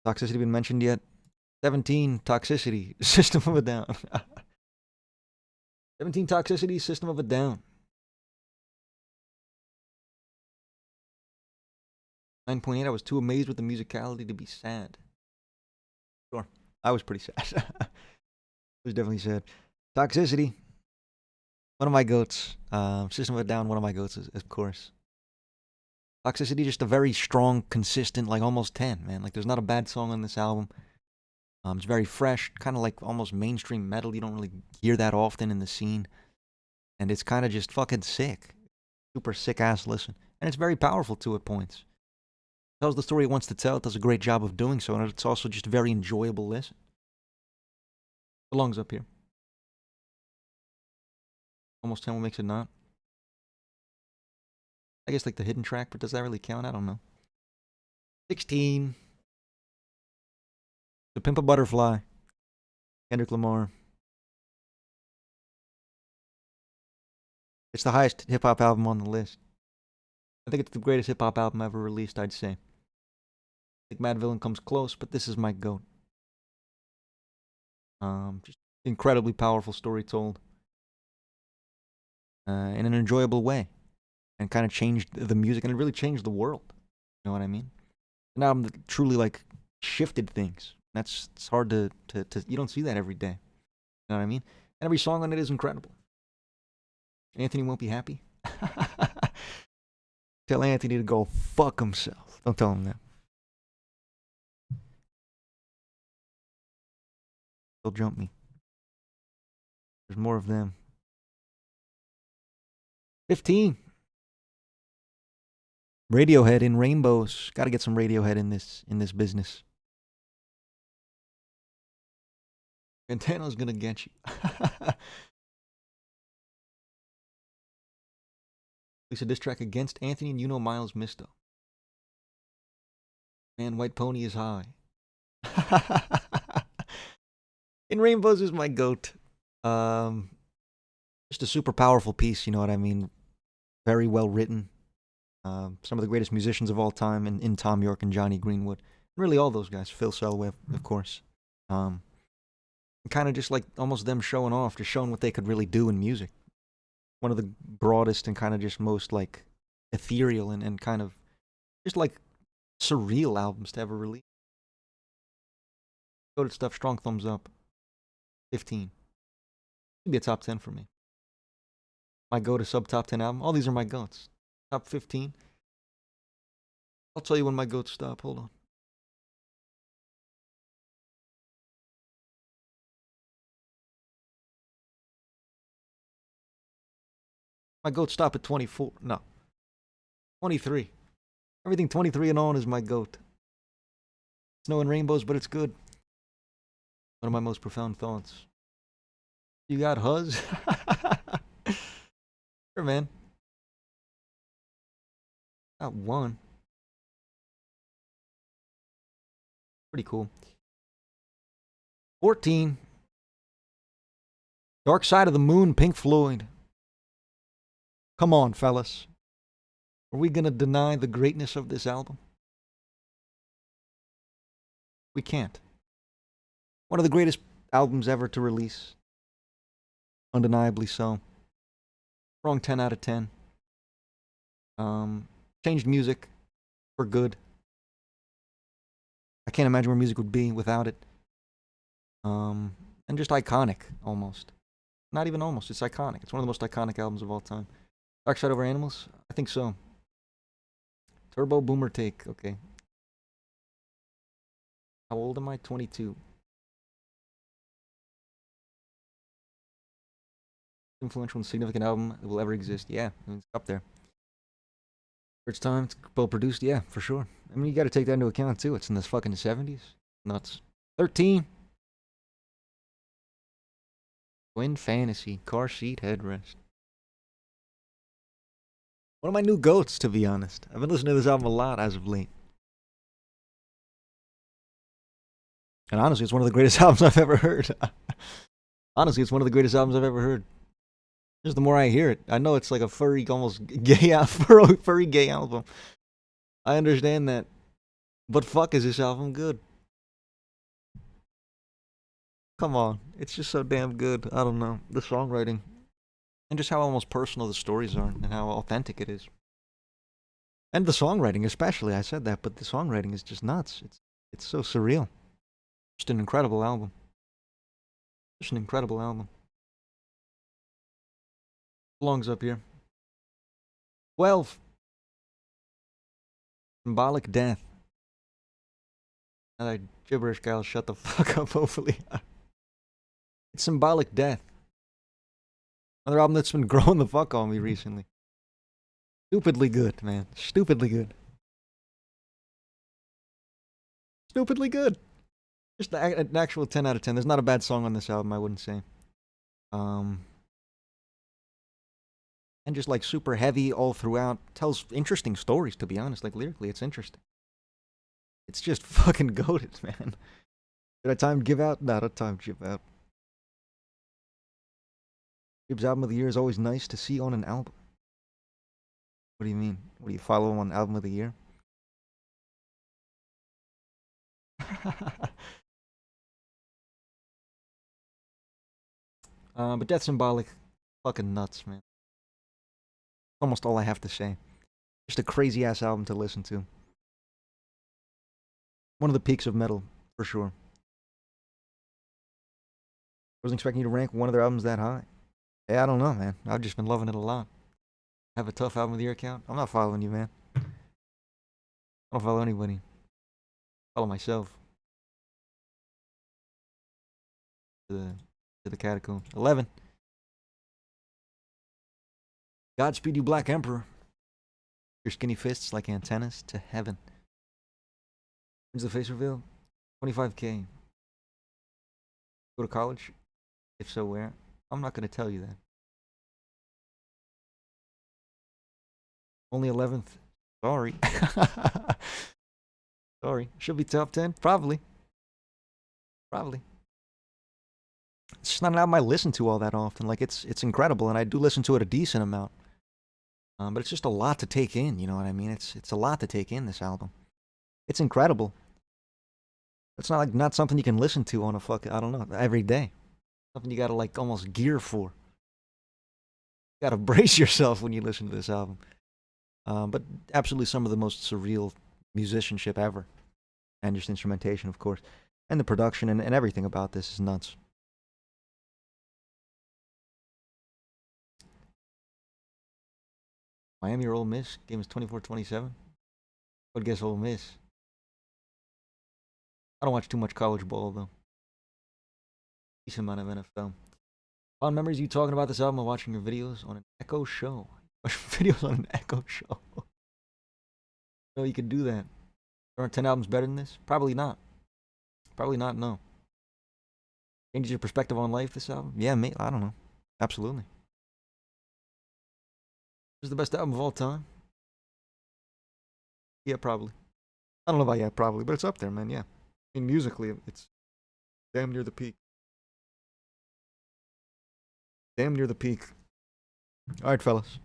Toxicity been mentioned yet? 17, Toxicity, System of a Down. 17, Toxicity, System of a Down. 9.8, I was too amazed with the musicality to be sad. Sure, I was pretty sad. It was definitely sad. Toxicity, one of my goats. System of a Down, one of my goats, of course. Toxicity, just a very strong, consistent, like almost 10, man. Like there's not a bad song on this album. It's very fresh, kind of like almost mainstream metal. You don't really hear that often in the scene. And it's kind of just fucking sick. Super sick-ass listen. And it's very powerful too at points. It tells the story it wants to tell. It does a great job of doing so. And it's also just a very enjoyable listen. Belongs up here. Almost 10, what makes it not? I guess like the hidden track, but does that really count? I don't know. 16. To Pimp a Butterfly. Kendrick Lamar. It's the highest hip-hop album on the list. I think it's the greatest hip-hop album ever released, I'd say. I think Mad Villain comes close, but this is my GOAT. Just incredibly powerful story told. In an enjoyable way. And kind of changed the music, and it really changed the world. You know what I mean? An album that truly, like, shifted things. It's hard to you don't see that every day. You know what I mean? And every song on it is incredible. Anthony won't be happy. Tell Anthony to go fuck himself. Don't tell him that. They'll jump me. There's more of them. 15. Radiohead in Rainbows. Got to get some Radiohead in this business. Fantano's gonna get you. Lisa diss track against Anthony and Miles Misto. Man, White Pony is high. In Rainbows is my goat. Just a super powerful piece, you know what I mean? Very well written. Some of the greatest musicians of all time in Tom York and Johnny Greenwood. Really all those guys. Phil Selway, of course. Kind of just like almost them showing off, just showing what they could really do in music. One of the broadest and kind of just most like ethereal and kind of just like surreal albums to ever release. Goated stuff, strong thumbs up. 15. Should be a top 10 for me. My go to sub top 10 album. All these are my goats. Top 15. I'll tell you when my goats stop. Hold on. My goats stop at 24. No. 23. Everything 23 and on is my goat. Snow and rainbows, but it's good. One of my most profound thoughts. You got Huzz? Sure, man. Got one. Pretty cool. 14. Dark Side of the Moon, Pink Floyd. Come on, fellas. Are we gonna deny the greatness of this album? We can't. One of the greatest albums ever to release. Undeniably so. Wrong 10 out of 10. Changed music for good. I can't imagine where music would be without it. And just iconic, almost. Not even almost, it's iconic. It's one of the most iconic albums of all time. Dark Side Over Animals? I think so. Turbo Boomer Take, okay. How old am I? 22. Influential and significant album that will ever exist. Yeah, I mean, it's up there. First time, it's well produced. Yeah, for sure. I mean, you got to take that into account too. It's in the fucking 70s. Nuts. 13. Twin Fantasy, Car Seat Headrest. One of my new goats, to be honest. I've been listening to this album a lot as of late. And honestly, it's one of the greatest albums I've ever heard. Honestly, it's one of the greatest albums I've ever heard. Just the more I hear it, I know it's like a furry, almost gay, furry gay album. I understand that. But fuck, is this album good? Come on. It's just so damn good. I don't know. The songwriting. And just how almost personal the stories are and how authentic it is. And the songwriting especially. I said that, but the songwriting is just nuts. It's so surreal. Just an incredible album. Just an incredible album. Belongs up here. 12. Symbolic Death. Now that gibberish guy will shut the fuck up, hopefully. It's Symbolic Death. Another album that's been growing the fuck on me recently. Stupidly good, man. Stupidly good. Stupidly good. Just an actual 10 out of 10. There's not a bad song on this album, I wouldn't say. And just like super heavy all throughout. Tells interesting stories, to be honest. Like lyrically, it's interesting. It's just fucking goated, man. Did I time give out? Not a time give out. Gibbs album of the year is always nice to see on an album. What do you mean? What do you follow on album of the year? But Death Symbolic, fucking nuts, man. Almost all I have to say. Just a crazy ass album to listen to. One of the peaks of metal, for sure. Wasn't expecting you to rank one of their albums that high. Yeah, I don't know, man. I've just been loving it a lot. Have a tough album of the year account? I'm not following you, man. I don't follow anybody. Follow myself. To the catacomb. 11. Godspeed You Black Emperor. Your skinny fists like antennas to heaven. When's the face reveal? 25K. Go to college? If so, where? I'm not going to tell you that. Only 11th. Sorry. Sorry. Should be top 10? Probably. Probably. It's just not an album I listen to all that often. Like it's incredible, and I do listen to it a decent amount. But it's just a lot to take in. You know what I mean? It's a lot to take in. This album. It's incredible. It's not something you can listen to on a I don't know, every day. Something you gotta like almost gear for. You gotta brace yourself when you listen to this album. But absolutely some of the most surreal musicianship ever. And just instrumentation, of course. And the production and everything about this is nuts. Miami or Ole Miss? Game is 24-27. I would guess Ole Miss. I don't watch too much college ball, though. Decent amount of NFL. Fond memories you talking about this album of watching your videos on an Echo show. Videos on an Echo show. No, you could do that. There aren't 10 albums better than this? Probably not. Probably not, no. Changes your perspective on life, this album? Yeah, mate, I don't know. Absolutely. This is the best album of all time? Yeah, probably. I don't know about yeah, probably, but it's up there, man, yeah. I mean, musically, it's damn near the peak. Damn near the peak. Alright, fellas.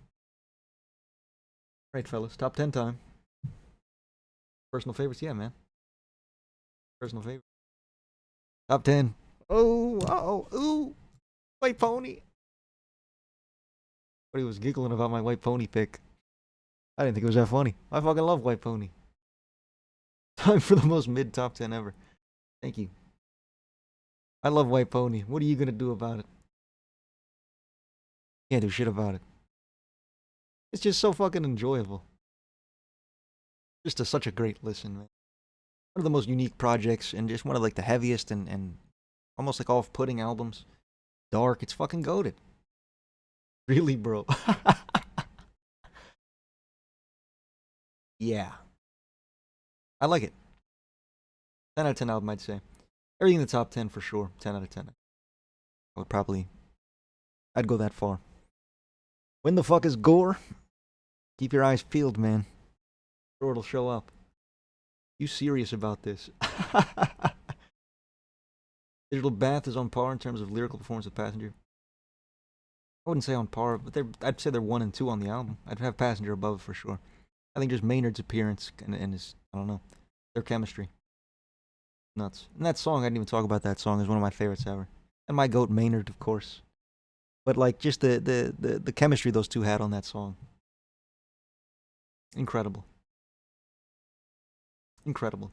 Alright, fellas. Top 10 time. Personal favorites? Yeah, man. Personal favorite. Top 10. Oh, ooh. White Pony. But he was giggling about my White Pony pick. I didn't think it was that funny. I fucking love White Pony. Time for the most mid top 10 ever. Thank you. I love White Pony. What are you gonna do about it? Can't do shit about it. It's just so fucking enjoyable. Just such a great listen, man. One of the most unique projects and just one of like the heaviest and almost like off-putting albums. Dark. It's fucking goated. Really, bro. Yeah. I like it. 10 out of 10 album, I'd say. Everything in the top 10 for sure. 10 out of 10. I'd go that far. When the fuck is Gore? Keep your eyes peeled, man. Sure, it'll show up. You serious about this? Digital Bath is on par in terms of lyrical performance with Passenger. I wouldn't say on par, but I'd say they're 1 and 2 on the album. I'd have Passenger above for sure. I think just Maynard's appearance and his, I don't know, their chemistry. Nuts. And that song, I didn't even talk about that song, is one of my favorites ever. And my goat Maynard, of course. But like just the chemistry those two had on that song. Incredible. Incredible.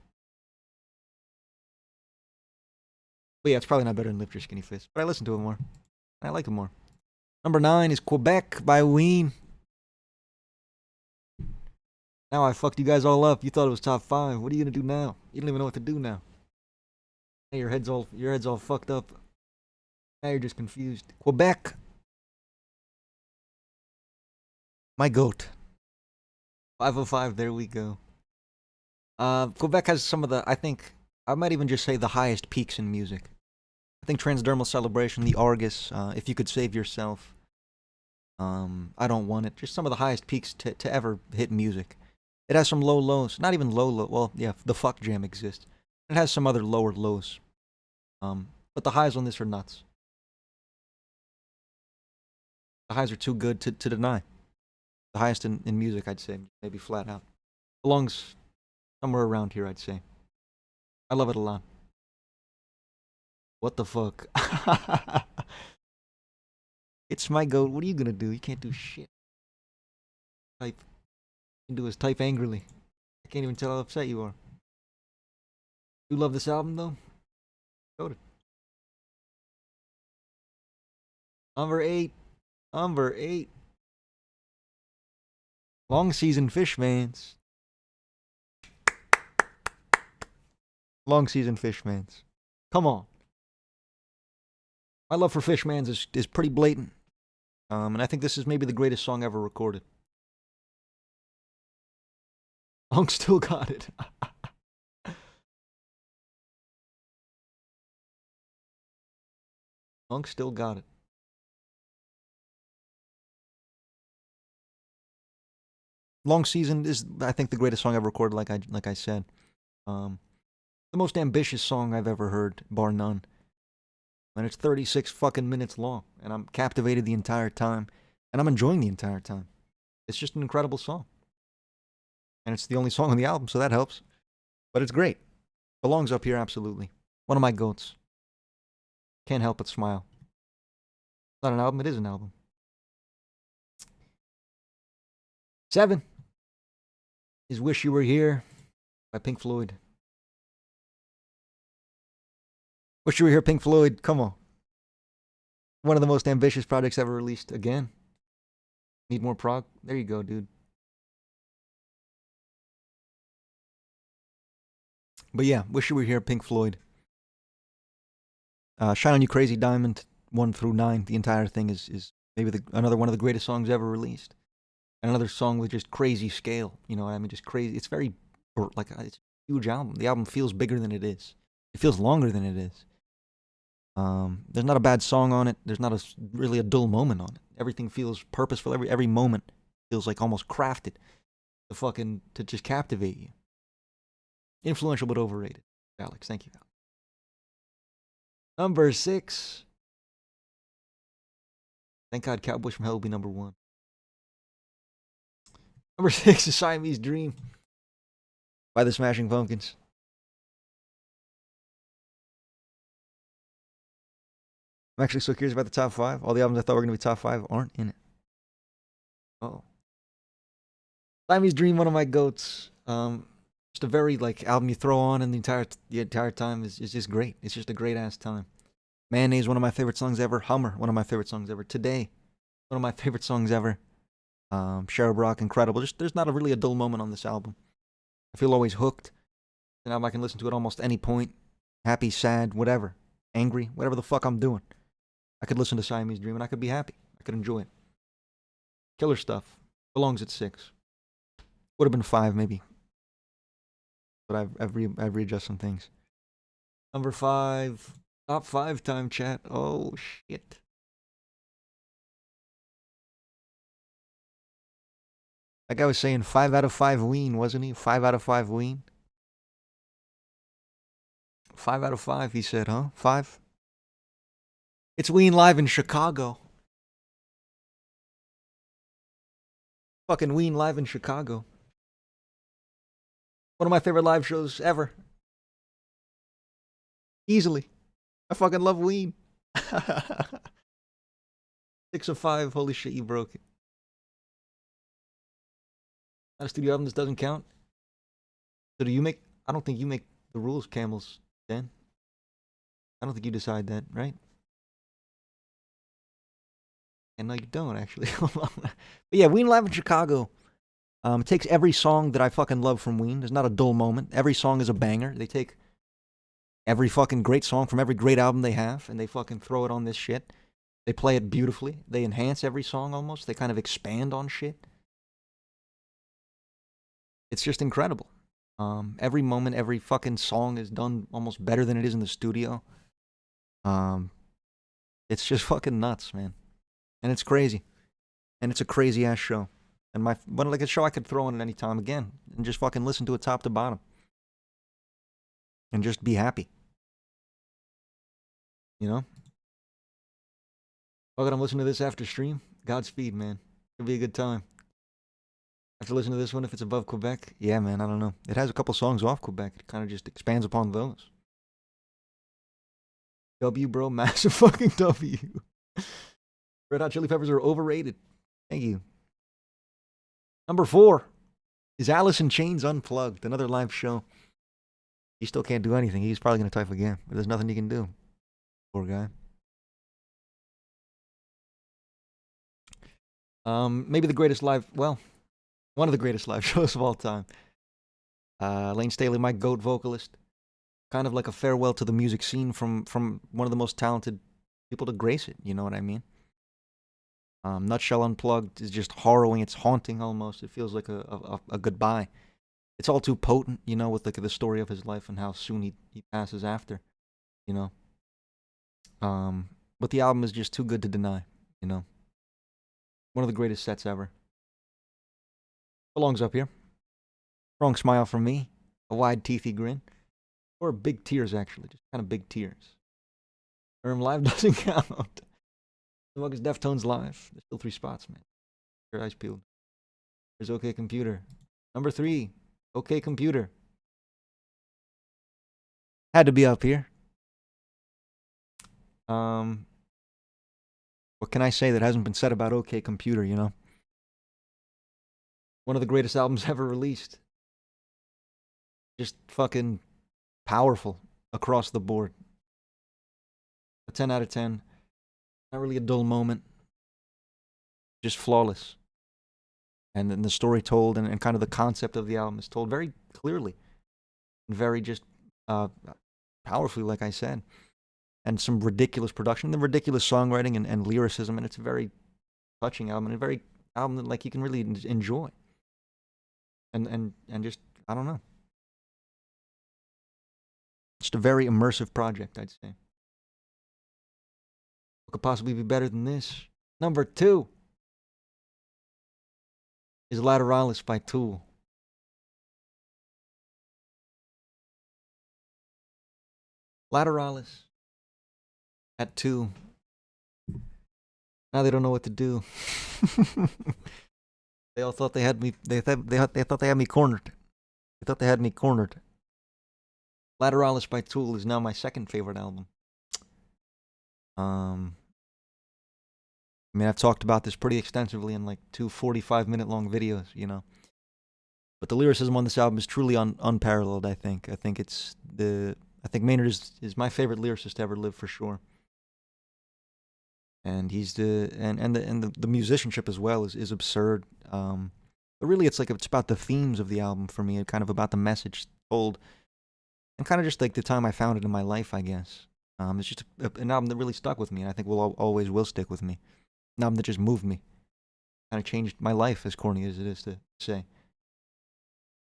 But yeah, it's probably not better than Lift Your Skinny Fist. But I listen to it more. I like it more. Number 9 is Quebec by Ween. Now I fucked you guys all up. You thought it was top 5. What are you gonna do now? You don't even know what to do now. Now your head's all fucked up. Now you're just confused. Quebec. My goat. 505, there we go. Quebec has some of the, I think, I might even just say the highest peaks in music. I think Transdermal Celebration, The Argus, If You Could Save Yourself, I Don't Want It, just some of the highest peaks to ever hit music. It has some low lows, not even low, well, yeah, the Fuck Jam exists. It has some other lower lows. But the highs on this are nuts. The highs are too good to deny. The highest in music, I'd say, maybe flat out. Belongs somewhere around here, I'd say. I love it a lot. What the fuck? It's my goat. What are you gonna do? You can't do shit. Type. You can do is type angrily. I can't even tell how upset you are. You love this album, though? Goated. Number 8. Number 8. Long Season Fishmans. Long Season Fishmans. Come on. My love for Fishmans is pretty blatant. And I think this is maybe the greatest song ever recorded. Long Still Got It. Long Still Got It. Long Season is, I think, the greatest song ever recorded, like I said. The most ambitious song I've ever heard, bar none. And it's 36 fucking minutes long, and I'm captivated the entire time, and I'm enjoying the entire time. It's just an incredible song. And it's the only song on the album, so that helps. But it's great. Belongs up here, absolutely. One of my goats. Can't help but smile. It's not an album, it is an album. 7 is Wish You Were Here by Pink Floyd. Wish You Were Here, Pink Floyd, come on. One of the most ambitious projects ever released. Again. Need more prog? There you go, dude. But yeah, Wish You Were Here, Pink Floyd. Shine On You Crazy Diamond, 1 through 9. The entire thing is maybe another one of the greatest songs ever released. And another song with just crazy scale. You know what I mean? Just crazy. It's very, like, it's a huge album. The album feels bigger than it is. It feels longer than it is. There's not a bad song on it. There's not really a dull moment on it. Everything feels purposeful. Every moment feels like almost crafted to just captivate you. Influential but overrated. Alex, thank you. Number 6. Thank God Cowboys from Hell will be number 1. Number 6 is Siamese Dream by the Smashing Pumpkins. I'm actually so curious about the top 5. All the albums I thought were going to be top 5 aren't in it. Oh. Siamese Dream, one of my goats. Just a very, like, album you throw on and the entire time is just great. It's just a great-ass time. Mayonnaise, one of my favorite songs ever. Hummer, one of my favorite songs ever. Today, one of my favorite songs ever. Cheryl Brock, incredible. There's not really a dull moment on this album. I feel always hooked. An album I can listen to at almost any point. Happy, sad, whatever. Angry, whatever the fuck I'm doing. I could listen to Siamese Dream and I could be happy. I could enjoy it. Killer stuff. Belongs at 6. Would have been 5 maybe. But I've readjusted some things. Number 5. Top 5 time, chat. Oh, shit. That guy was saying 5 out of 5 Ween, wasn't he? 5 out of 5 Ween. 5 out of 5, he said, huh? 5? It's Ween live in Chicago. Fucking Ween live in Chicago. One of my favorite live shows ever. Easily. I fucking love Ween. 6 of 5. Holy shit, you broke it. Not a studio album, this doesn't count. So do you make... I don't think you make the rules, Camels, Dan. I don't think you decide that, right? And no, you don't, actually. But yeah, Ween live in Chicago. It takes every song that I fucking love from Ween. There's not a dull moment. Every song is a banger. They take every fucking great song from every great album they have, and they fucking throw it on this shit. They play it beautifully. They enhance every song almost. They kind of expand on shit. It's just incredible. Every moment, every fucking song is done almost better than it is in the studio. It's just fucking nuts, man. And it's crazy. And it's a crazy ass show. And like a show I could throw on at any time again and just fucking listen to it top to bottom. And just be happy. You know? Fuck it, I'm listening to this after stream. Godspeed, man. It'll be a good time. After listening to this one, if it's above Quebec, yeah, man, I don't know. It has a couple songs off Quebec. It kind of just expands upon those. W, bro. Massive fucking W. Red Hot Chili Peppers are overrated. Thank you. Number 4 is Alice in Chains Unplugged, another live show. He still can't do anything. He's probably going to type again, but there's nothing he can do. Poor guy. Maybe the greatest live, well, one of the greatest live shows of all time. Lane Staley, my GOAT vocalist. Kind of like a farewell to the music scene from one of the most talented people to grace it, you know what I mean? Nutshell Unplugged is just harrowing. It's haunting almost. It feels like a goodbye. It's all too potent, you know, with the story of his life and how soon he passes after, you know. But the album is just too good to deny, you know. One of the greatest sets ever. Belongs up here. Strong smile from me. A wide, teethy grin. Or big tears, actually. Just kind of big tears. Live doesn't count. The fuck is Deftones live? There's still 3 spots, man. Your eyes peeled. There's OK Computer. Number 3. OK Computer. Had to be up here. What can I say that hasn't been said about OK Computer, you know? One of the greatest albums ever released. Just fucking powerful across the board. A 10 out of 10. Not really a dull moment. Just flawless. And then the story told and kind of the concept of the album is told very clearly. And very just powerfully, like I said. And some ridiculous production, the ridiculous songwriting and lyricism. And it's a very touching album. And a very album that like you can really enjoy. And just, I don't know. Just a very immersive project, I'd say. What could possibly be better than this? Number 2 is Lateralis by Tool. Lateralis at 2. Now they don't know what to do. They all thought they had me. They thought they had me cornered. They thought they had me cornered. Lateralis by Tool is now my second favorite album. I mean, I've talked about this pretty extensively in like 2 45-minute long videos, you know. But the lyricism on this album is truly unparalleled, I think. I think Maynard is my favorite lyricist to ever live for sure. And he's the musicianship as well is absurd. But really it's about the themes of the album for me, kind of about the message told. And kind of just like the time I found it in my life, I guess. It's just an album that really stuck with me, and I think always will stick with me. An album that just moved me. Kind of changed my life, as corny as it is to say.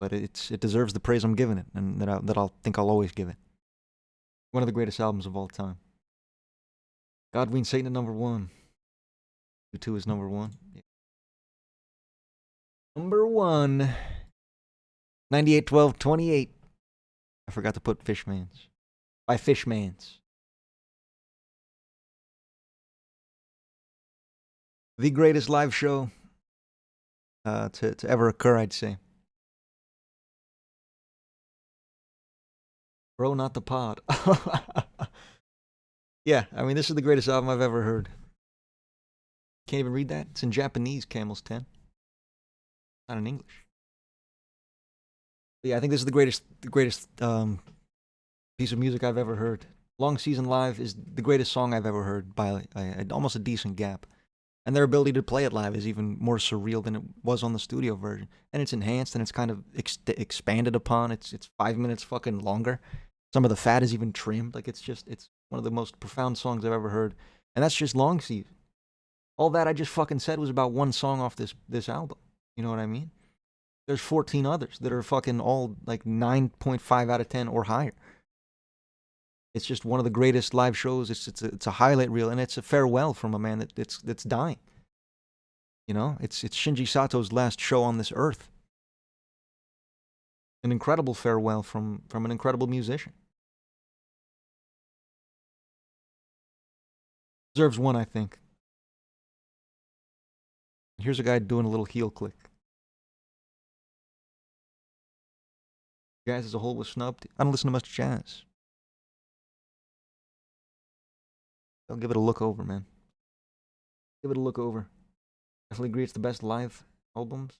But it deserves the praise I'm giving it, and that I'll always give it. One of the greatest albums of all time. Godween Satan at number 1. U2 is number 1. Yeah. Number 1. 98-12-28. I forgot to put Fishmans. By Fishmans. The greatest live show to ever occur, I'd say. Bro, not the pod. Yeah, I mean, this is the greatest album I've ever heard. Can't even read that. It's in Japanese, Camel's 10. Not in English. But yeah, I think this is the greatest piece of music I've ever heard. Long Season Live is the greatest song I've ever heard by almost a decent gap. And their ability to play it live is even more surreal than it was on the studio version. And it's enhanced and it's kind of expanded upon. It's 5 minutes fucking longer. Some of the fat is even trimmed. Like it's one of the most profound songs I've ever heard. And that's just Long Season. All that I just fucking said was about one song off this album. You know what I mean? There's 14 others that are fucking all like 9.5 out of 10 or higher. It's just one of the greatest live shows. It's a highlight reel, and it's a farewell from a man that's dying. You know, it's Shinji Sato's last show on this earth. An incredible farewell from an incredible musician. Deserves 1, I think. Here's a guy doing a little heel click. Jazz as a whole was snubbed. I don't listen to much jazz. I'll give it a look over, man. Give it a look over. Definitely agree it's the best live albums.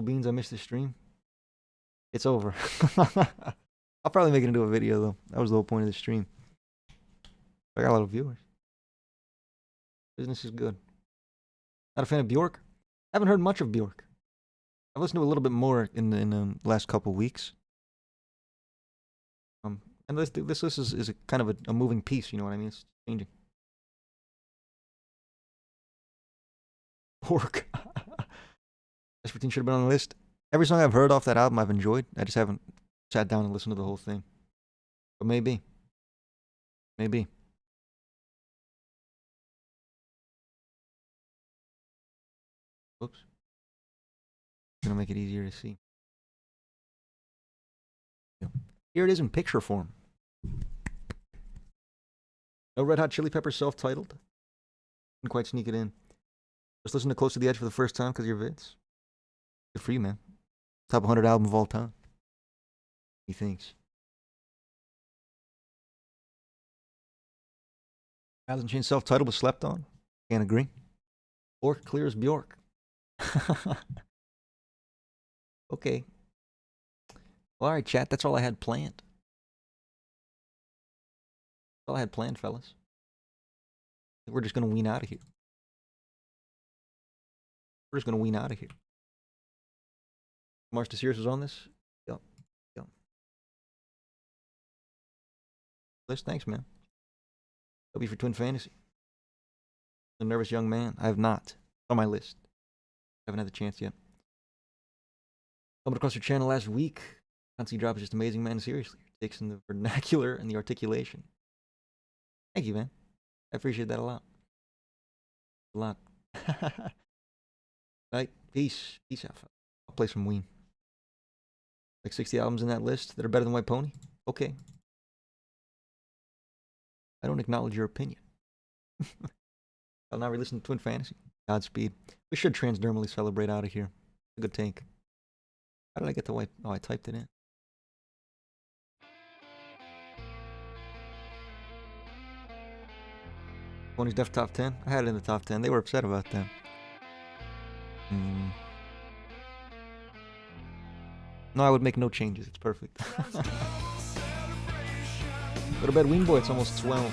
Beans, I missed the stream. It's over. I'll probably make it into a video, though. That was the whole point of the stream. I got a lot of viewers. Business is good. Not a fan of Bjork? I haven't heard much of Bjork. I've listened to a little bit more in the last couple weeks. And this list is a kind of a moving piece, you know what I mean? It's changing. Pork. Despertine should have been on the list. Every song I've heard off that album I've enjoyed. I just haven't sat down and listened to the whole thing. But maybe. Maybe. Oops. Gonna make it easier to see. Here it is in picture form. No Red Hot Chili Peppers self-titled. Didn't quite sneak it in. Just listen to Close to the Edge for the first time because of your vids. Good for you, man. Top 100 album of all time. He thinks. Alice in Chains self-titled was slept on. Can't agree. Bjork clear as Bjork. Okay. Well, alright, chat. That's all I had planned. That's all I had planned, fellas. We're just gonna wean out of here. We're just gonna wean out of here. Mars Sears was on this? Yep. Liz, thanks, man. W for Twin Fantasy. The Nervous Young Man. I have not. It's on my list. Haven't had the chance yet. Stumbled across your channel last week. Constantly Drop is just amazing, man. Seriously. Takes in the vernacular and the articulation. Thank you, man. I appreciate that a lot. A lot. Right. Peace. Peace out. I'll play some Ween. Like 60 albums in that list that are better than White Pony? Okay. I don't acknowledge your opinion. I'll now re-listen to Twin Fantasy. Godspeed. We should transdermally celebrate out of here. A good take. How did I get the white? Oh, I typed it in. Pony's Def Top 10? I had it in the top 10. They were upset about that. No, I would make no changes. It's perfect. Go to bed, Ween Boy. It's almost 12.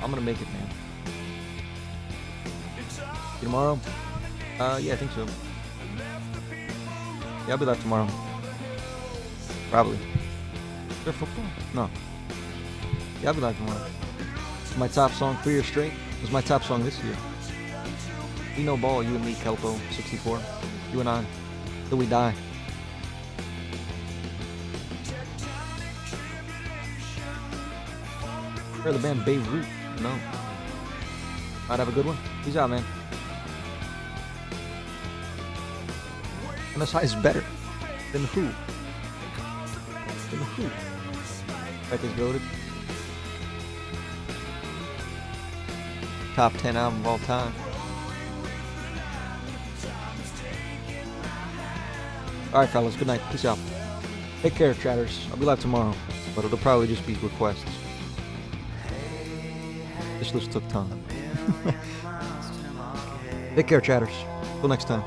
I'm gonna make it, man. See you tomorrow? Yeah, I think so. Yeah, I'll be live tomorrow. Probably. Is there football? No. Yeah, I'll be live tomorrow. My top song, 3 years straight, was my top song this year. We know ball, you and me, Kelpo, 64. You and I. Till we die. Heard the band Beirut? No. Alright, have a good one. Peace out, man. MSI is better than who? Than who? That is goated. Top 10 album of all time. Alright, fellas. Good night. Peace out. Take care, chatters. I'll be live tomorrow, but it'll probably just be requests. This list took time. Take care, chatters. Till next time.